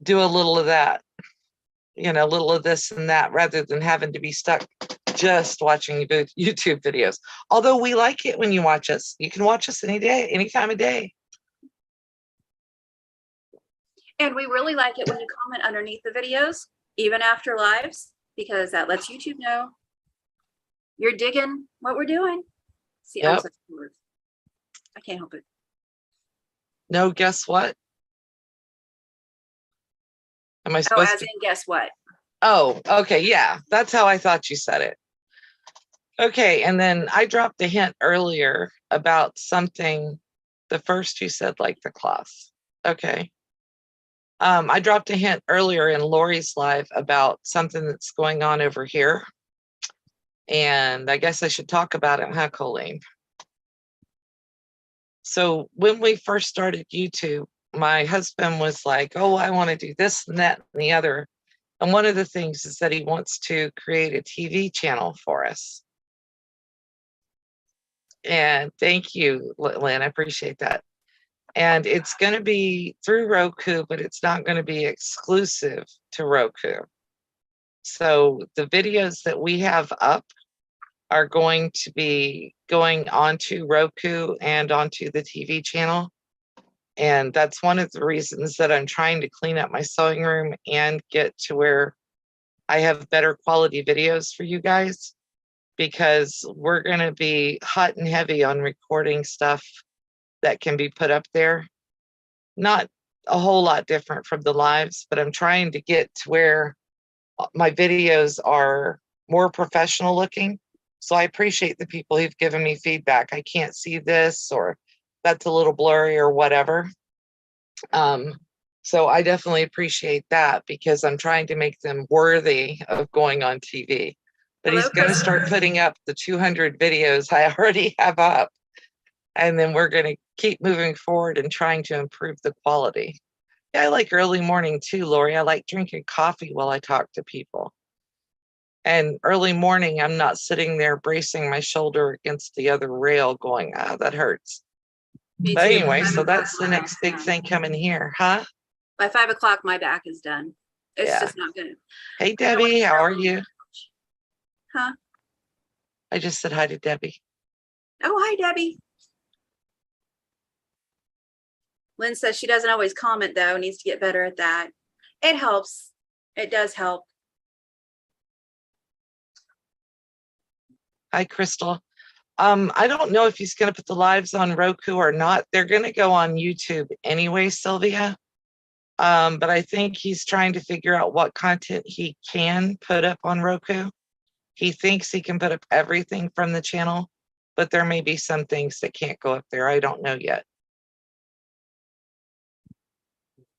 do a little of that, a little of this and that, rather than having to be stuck just watching YouTube videos. Although we like it when you watch us. You can watch us any day, any time of day.
And we really like it when you comment underneath the videos, even after lives, because that lets YouTube know you're digging what we're doing. See, yep. I can't help it.
No, guess what? Am I supposed
to? Guess what?
Oh, okay. Yeah, that's how I thought you said it. Okay, and then I dropped a hint earlier about something. The first you said like the cloth. Okay. I dropped a hint earlier in Lori's live about something that's going on over here. And I guess I should talk about it, huh, Colleen? So when we first started YouTube, my husband was like, oh, I want to do this and that and the other. And one of the things is that he wants to create a TV channel for us. And thank you, Lynn. I appreciate that. And it's going to be through Roku, but it's not going to be exclusive to Roku. So the videos that we have up are going to be going onto Roku and onto the TV channel. And that's one of the reasons that I'm trying to clean up my sewing room and get to where I have better quality videos for you guys, because we're going to be hot and heavy on recording stuff that can be put up there. Not a whole lot different from the lives, but I'm trying to get to where my videos are more professional looking. So I appreciate the people who've given me feedback. I can't see this, or that's a little blurry or whatever. So I definitely appreciate that, because I'm trying to make them worthy of going on TV. But
Hello,
he's going to start
Christopher.
putting up the 200 videos I already have up. And then we're going to keep moving forward and trying to improve the quality. Yeah, I like early morning too, Lori. I like drinking coffee while I talk to people. And early morning, I'm not sitting there bracing my shoulder against the other rail going, ah, that hurts.
Me
But
too.
anyway,
By 5
so
o'clock,
that's the
my
next
back's
big
done.
thing coming here, huh?
By 5 o'clock, my back is done. It's
Yeah.
just not good.
Hey,
I don't want
Debbie,
to
how are
travel on the
you?
couch. Huh?
I just said hi to Debbie.
Oh, hi, Debbie. Lynn says she doesn't always comment though, needs to get better at that. It helps. It does help.
Hi, Crystal. I don't know if he's going to put the lives on Roku or not. They're going to go on YouTube anyway, Sylvia. But I think he's trying to figure out what content he can put up on Roku. He thinks he can put up everything from the channel, but there may be some things that can't go up there. I don't know yet.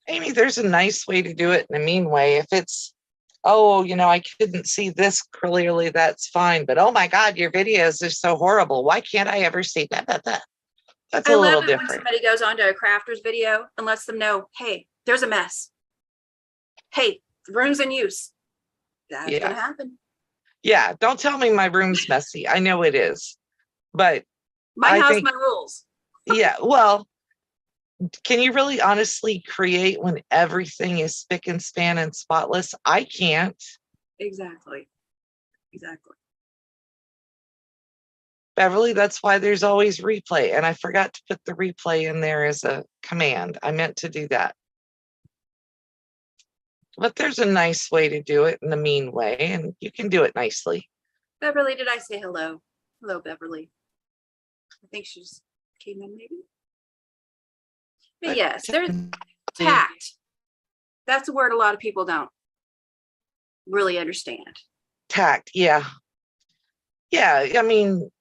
Amy, there's a nice way to do it in a mean way. If it's, oh, I couldn't see this clearly, that's fine. But oh my God, your videos are so horrible. Why can't I ever see that? That's
I
a
love
little
it when
different.
somebody goes onto a crafter's video and lets them know, hey, there's a mess. Hey, the room's in use. That's gonna happen.
Yeah, don't tell me my room's messy. I know it is. But
My
I
house,
think,
my rules.
yeah, well, can you really honestly create when everything is spick and span and spotless? I can't.
Exactly. Exactly.
Beverly, that's why there's always replay. And I forgot to put the replay in there as a command. I meant to do that. But there's a nice way to do it in a mean way, and you can do it nicely.
Beverly, did I say hello? Hello, Beverly. I think she just came in maybe. But yes, there's tact. That's a word a lot of people don't really understand.
Tact, yeah. Yeah, I mean,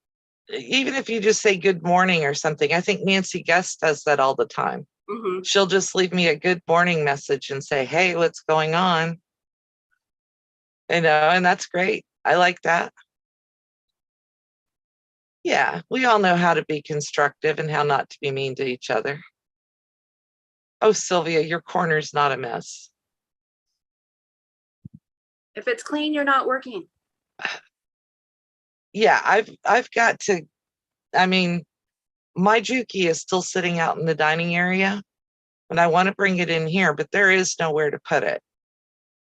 even if you just say good morning or something, I think Nancy Guest does that all the time.
Mm-hmm.
She'll just leave me a good morning message and say, hey, what's going on? And that's great. I like that. Yeah, we all know how to be constructive and how not to be mean to each other. Oh, Sylvia, your corner's not a mess.
If it's clean, you're not working.
Yeah, I've got to, I mean, my Juki is still sitting out in the dining area and I want to bring it in here, but there is nowhere to put it.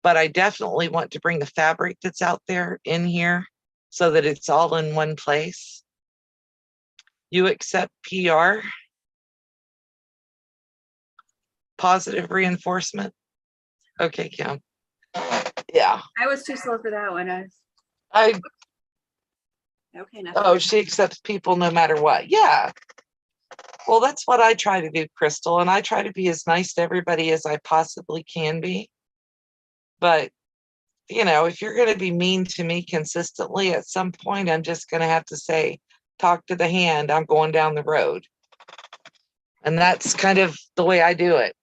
But I definitely want to bring the fabric that's out there in here so that it's all in one place. You accept PR? Positive reinforcement? Okay, Kim. Yeah.
I was too slow for that one.
I
Okay, nothing.
Oh, she accepts people no matter what. Yeah. Well, that's what I try to do, Crystal. And I try to be as nice to everybody as I possibly can be. But, if you're going to be mean to me consistently, at some point, I'm just going to have to say, talk to the hand, I'm going down the road. And that's kind of the way I do it.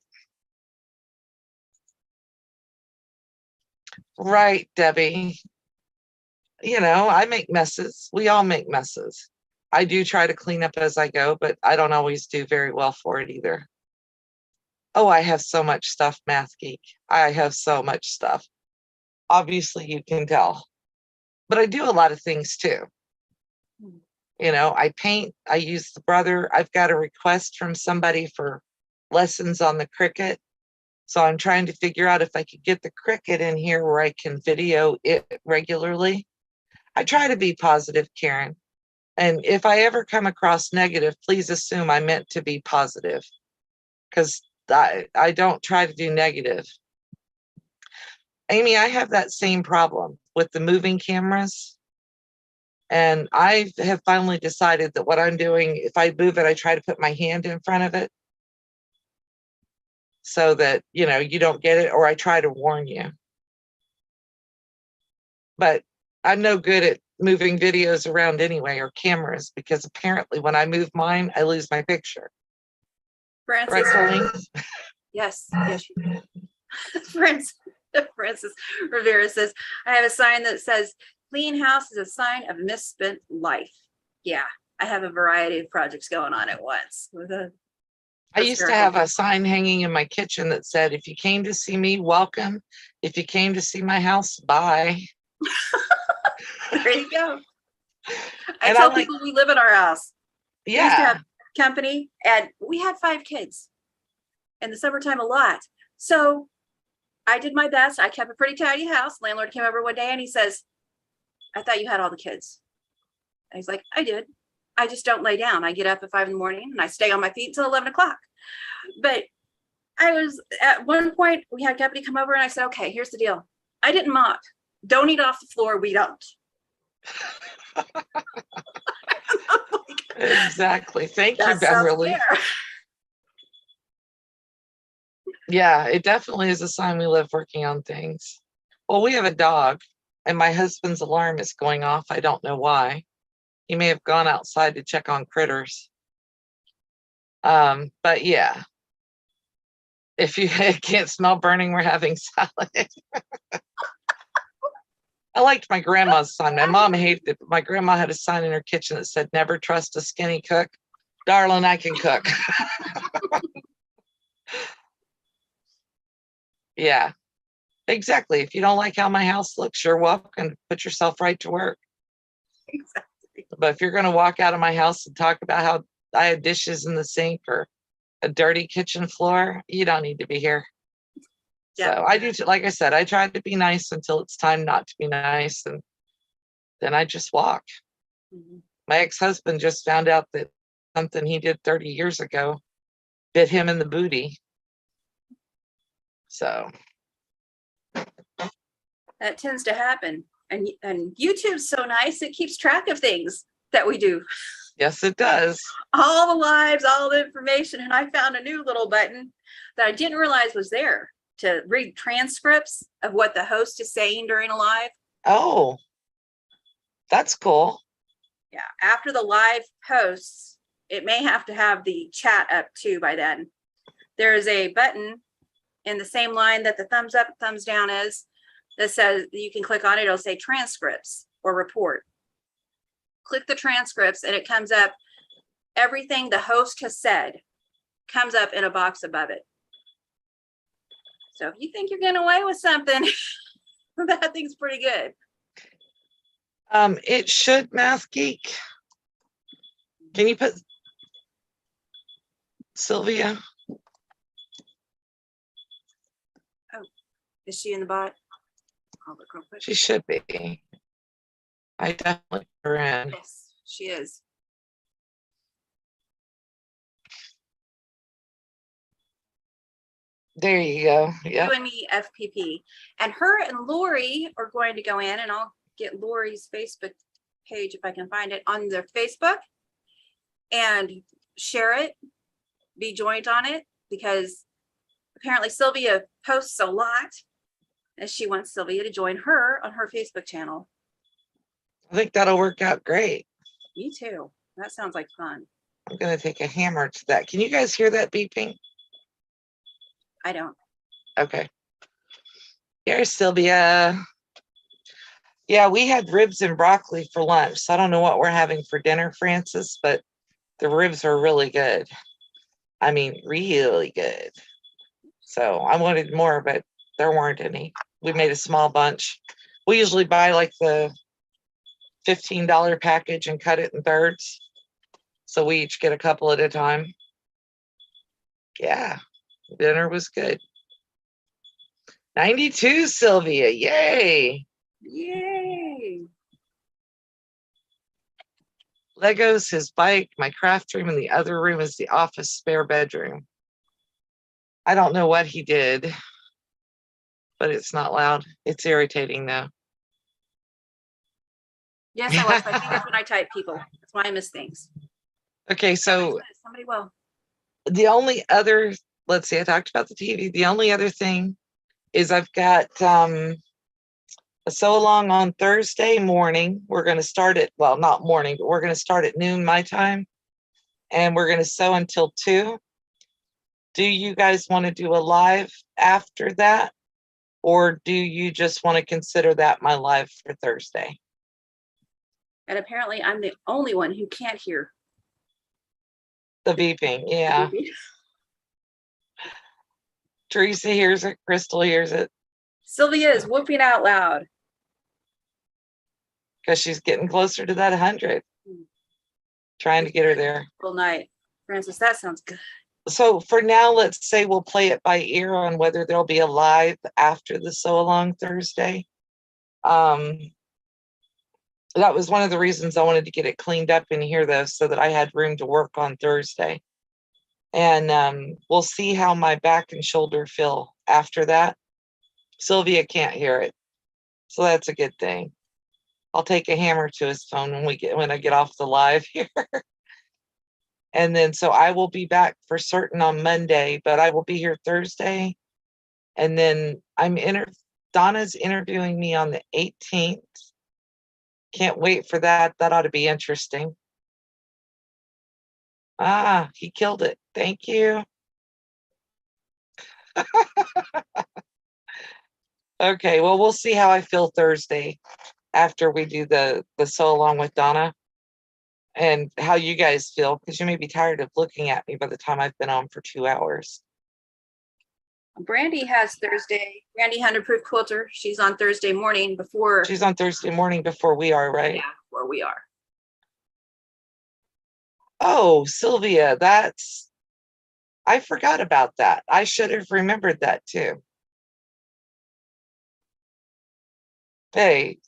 Right, Debbie. I make messes. We all make messes. I do try to clean up as I go, but I don't always do very well for it either. Oh, I have so much stuff, Math Geek. I have so much stuff. Obviously, you can tell. But I do a lot of things too. I paint, I use the brother. I've got a request from somebody for lessons on the Cricut. So I'm trying to figure out if I could get the Cricut in here where I can video it regularly. I try to be positive, Karen. And if I ever come across negative, please assume I meant to be positive because I don't try to do negative. Amy, I have that same problem with the moving cameras. And I have finally decided that what I'm doing, if I move it, I try to put my hand in front of it so that, you don't get it, or I try to warn you. But I'm no good at moving videos around anyway, or cameras, because apparently when I move mine, I lose my picture.
Francis.
Right, Colleen?
Yes. Yes, you do. Francis Rivera says, I have a sign that says, Clean house is a sign of misspent life. Yeah, I have a variety of projects going on at once.
I used to have a sign hanging in my kitchen that said, if you came to see me, welcome. If you came to see my house, bye.
There you go. I tell people we live in our house.
Yeah.
We used to have company and we had 5 kids in the summertime a lot. So I did my best. I kept a pretty tidy house. Landlord came over one day and he says, I thought you had all the kids. And he's like, I did. I just don't lay down. I get up at 5 in the morning and I stay on my feet until 11 o'clock. But I was at one point, we had company come over and I said, okay, here's the deal. I didn't mop. Don't eat off the floor. We don't.
Exactly. Thank you, Beverly. Yeah, it definitely is a sign we live working on things. Well, we have a dog and my husband's alarm is going off. I don't know why. He may have gone outside to check on critters. But yeah, if you can't smell burning, we're having salad. I liked my grandma's sign. My mom hated it, but my grandma had a sign in her kitchen that said, never trust a skinny cook. Darling, I can cook. Yeah, exactly. If you don't like how my house looks, you're welcome to put yourself right to work.
Exactly.
But if you're going to walk out of my house and talk about how I had dishes in the sink or a dirty kitchen floor, you don't need to be here. Yeah. So I do, like I said, I try to be nice until it's time not to be nice. And then I just walk. Mm-hmm. My ex-husband just found out that something he did 30 years ago bit him in the booty. So
that tends to happen. And YouTube's so nice, it keeps track of things that we do.
Yes, it does.
All the lives, all the information. And I found a new little button that I didn't realize was there to read transcripts of what the host is saying during a live.
Oh, that's cool.
Yeah, after the live posts, it may have to have the chat up too by then. There is a button in the same line that the thumbs up, thumbs down is, that says you can click on it. It'll say transcripts or report. Click the transcripts and it comes up. Everything the host has said comes up in a box above it. So if you think you're getting away with something, that thing's pretty good.
It should, Math Geek. Can you put Sylvia?
Oh, is she in the bot? I'll look real quick.
She should be. I definitely put her in.
Yes, she is.
There you go.
Yeah. You and me, FPP. And her and Lori are going to go in, and I'll get Lori's Facebook page if I can find it on their Facebook and share it, be joined on it, because apparently Sylvia posts a lot and she wants Sylvia to join her on her Facebook channel.
I think that'll work out great.
Me too. That sounds like fun.
I'm going to take a hammer to that. Can you guys hear that beeping?
I don't.
Okay. Here's Sylvia. Yeah, we had ribs and broccoli for lunch. So I don't know what we're having for dinner, Francis, but the ribs are really good. I mean, really good. So I wanted more, but there weren't any. We made a small bunch. We usually buy like the $15 package and cut it in thirds. So we each get a couple at a time. Yeah, dinner was good. 92, Sylvia. Yay.
Yay.
Legos, his bike, my craft room, and the other room is the office spare bedroom. I don't know what he did, but it's not loud. It's irritating though.
Yes, I was. I think that's when I type people. That's why I miss things.
Okay, so
somebody will.
The only other, let's see, I talked about the TV. The only other thing is I've got a sew along on Thursday morning. We're going to start at, well, not morning, but we're going to start at noon my time. And we're going to sew until 2. Do you guys want to do a live after that? Or do you just want to consider that my live for Thursday?
And apparently I'm the only one who can't hear
The beeping.
the
Yeah.
beeping.
Teresa hears it. Crystal hears it
Sylvia is whooping out loud.
because she's getting closer to that 100. Trying to get her there.
Full night. Francis, that sounds good.
So for now, let's say we'll play it by ear on whether there'll be a live after the Sew Along Thursday. That was one of the reasons I wanted to get it cleaned up in here, though, so that I had room to work on Thursday. And we'll see how my back and shoulder feel after that. Sylvia can't hear it, so that's a good thing. I'll take a hammer to his phone when I get off the live here. And then so I will be back for certain on Monday, but I will be here Thursday. And then Donna's interviewing me on the 18th. Can't wait for that. That ought to be interesting. Ah, he killed it. Thank you. Okay, well, we'll see how I feel Thursday after we do the Sew Along with Donna, and how you guys feel, because you may be tired of looking at me by the time I've been on for 2 hours.
Brandy has Thursday. Brandy 100-proof quilter. She's on Thursday morning before.
She's on Thursday morning before we are, right?
Yeah, where we are.
Oh, Sylvia, I forgot about that. I should have remembered that too. Hey,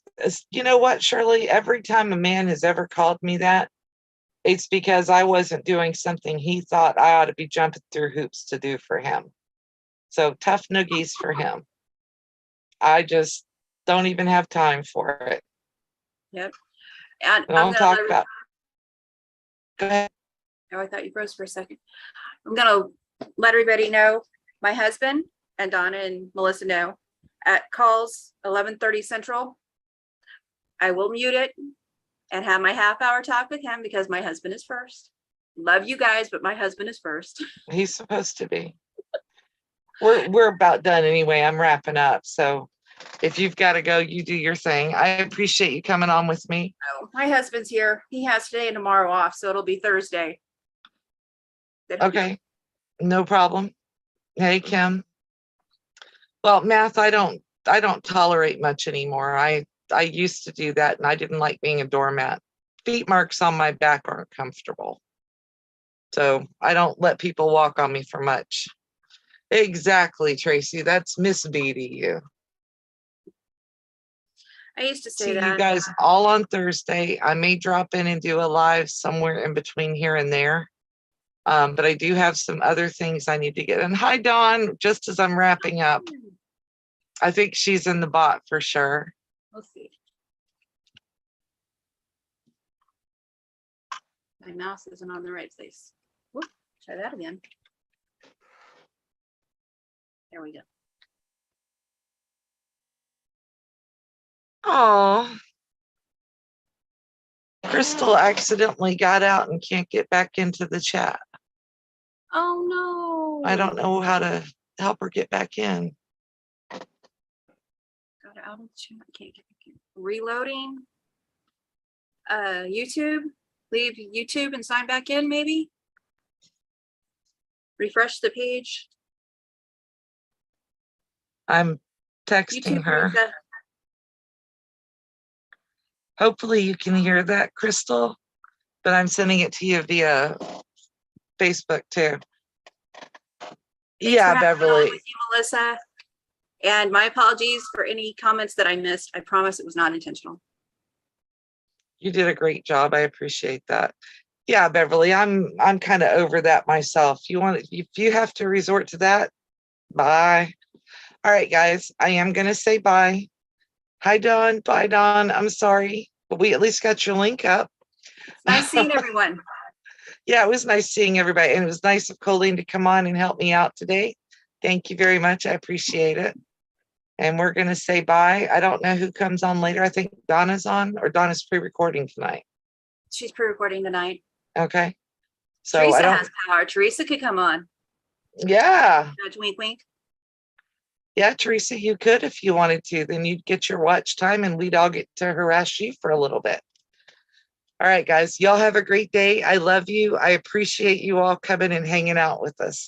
you know what, Shirley? Every time a man has ever called me that, it's because I wasn't doing something he thought I ought to be jumping through hoops to do for him. So tough noogies for him. I just don't even have time for it.
Yep. And
I'm talk about. Go ahead.
Oh, I thought you froze for a second. I'm gonna let everybody know. My husband and Donna and Melissa know at calls 11:30 Central. I will mute it and have my half-hour talk with him because my husband is first. Love you guys, but my husband is first.
He's supposed to be. We're about done anyway. I'm wrapping up. So if you've got to go, you do your thing. I appreciate you coming on with me.
Oh, my husband's here. He has today and tomorrow off, so it'll be Thursday.
Okay, no problem. Hey, Kim. Well, math, I don't tolerate much anymore. I used to do that, and I didn't like being a doormat. Feet marks on my back aren't comfortable. So I don't let people walk on me for much. Exactly, Tracy. That's Miss Beatty, you.
I used to say
See
that.
you guys all on Thursday. I may drop in and do a live somewhere in between here and there. But I do have some other things I need to get. And hi, Dawn, just as I'm wrapping up. I think she's in the bot for sure.
We'll see. My mouse isn't on the right place. Whoop, try that again. There we go.
Oh, Crystal accidentally got out and can't get back into the chat.
Oh no.
I don't know how to help her get back in.
Got out of the chat. Can't get back in. Reloading. YouTube. Leave YouTube and sign back in, maybe. Refresh the page.
I'm texting
YouTube,
her.
Lisa.
Hopefully you can hear that, Crystal, but I'm sending it to you via Facebook too. Yeah, Beverly.
With you, Melissa. And my apologies for any comments that I missed. I promise it was not intentional.
You did a great job. I appreciate that. Yeah, Beverly, I'm kind of over that myself. If you have to resort to that, bye. All right, guys, I am gonna say bye. Hi, Dawn. Bye, Dawn. I'm sorry, but we at least got your link up.
It's nice seeing everyone.
Yeah, it was nice seeing everybody, and it was nice of Colleen to come on and help me out today. Thank you very much. I appreciate it. And we're going to say bye. I don't know who comes on later. I think Donna's on, or Donna's pre-recording tonight.
She's pre-recording tonight.
Okay. So
Teresa has power. Teresa could come on.
Yeah.
Nudge, wink, wink.
Yeah, Teresa, you could if you wanted to. Then you'd get your watch time and we'd all get to harass you for a little bit. All right, guys, y'all have a great day. I love you. I appreciate you all coming and hanging out with us.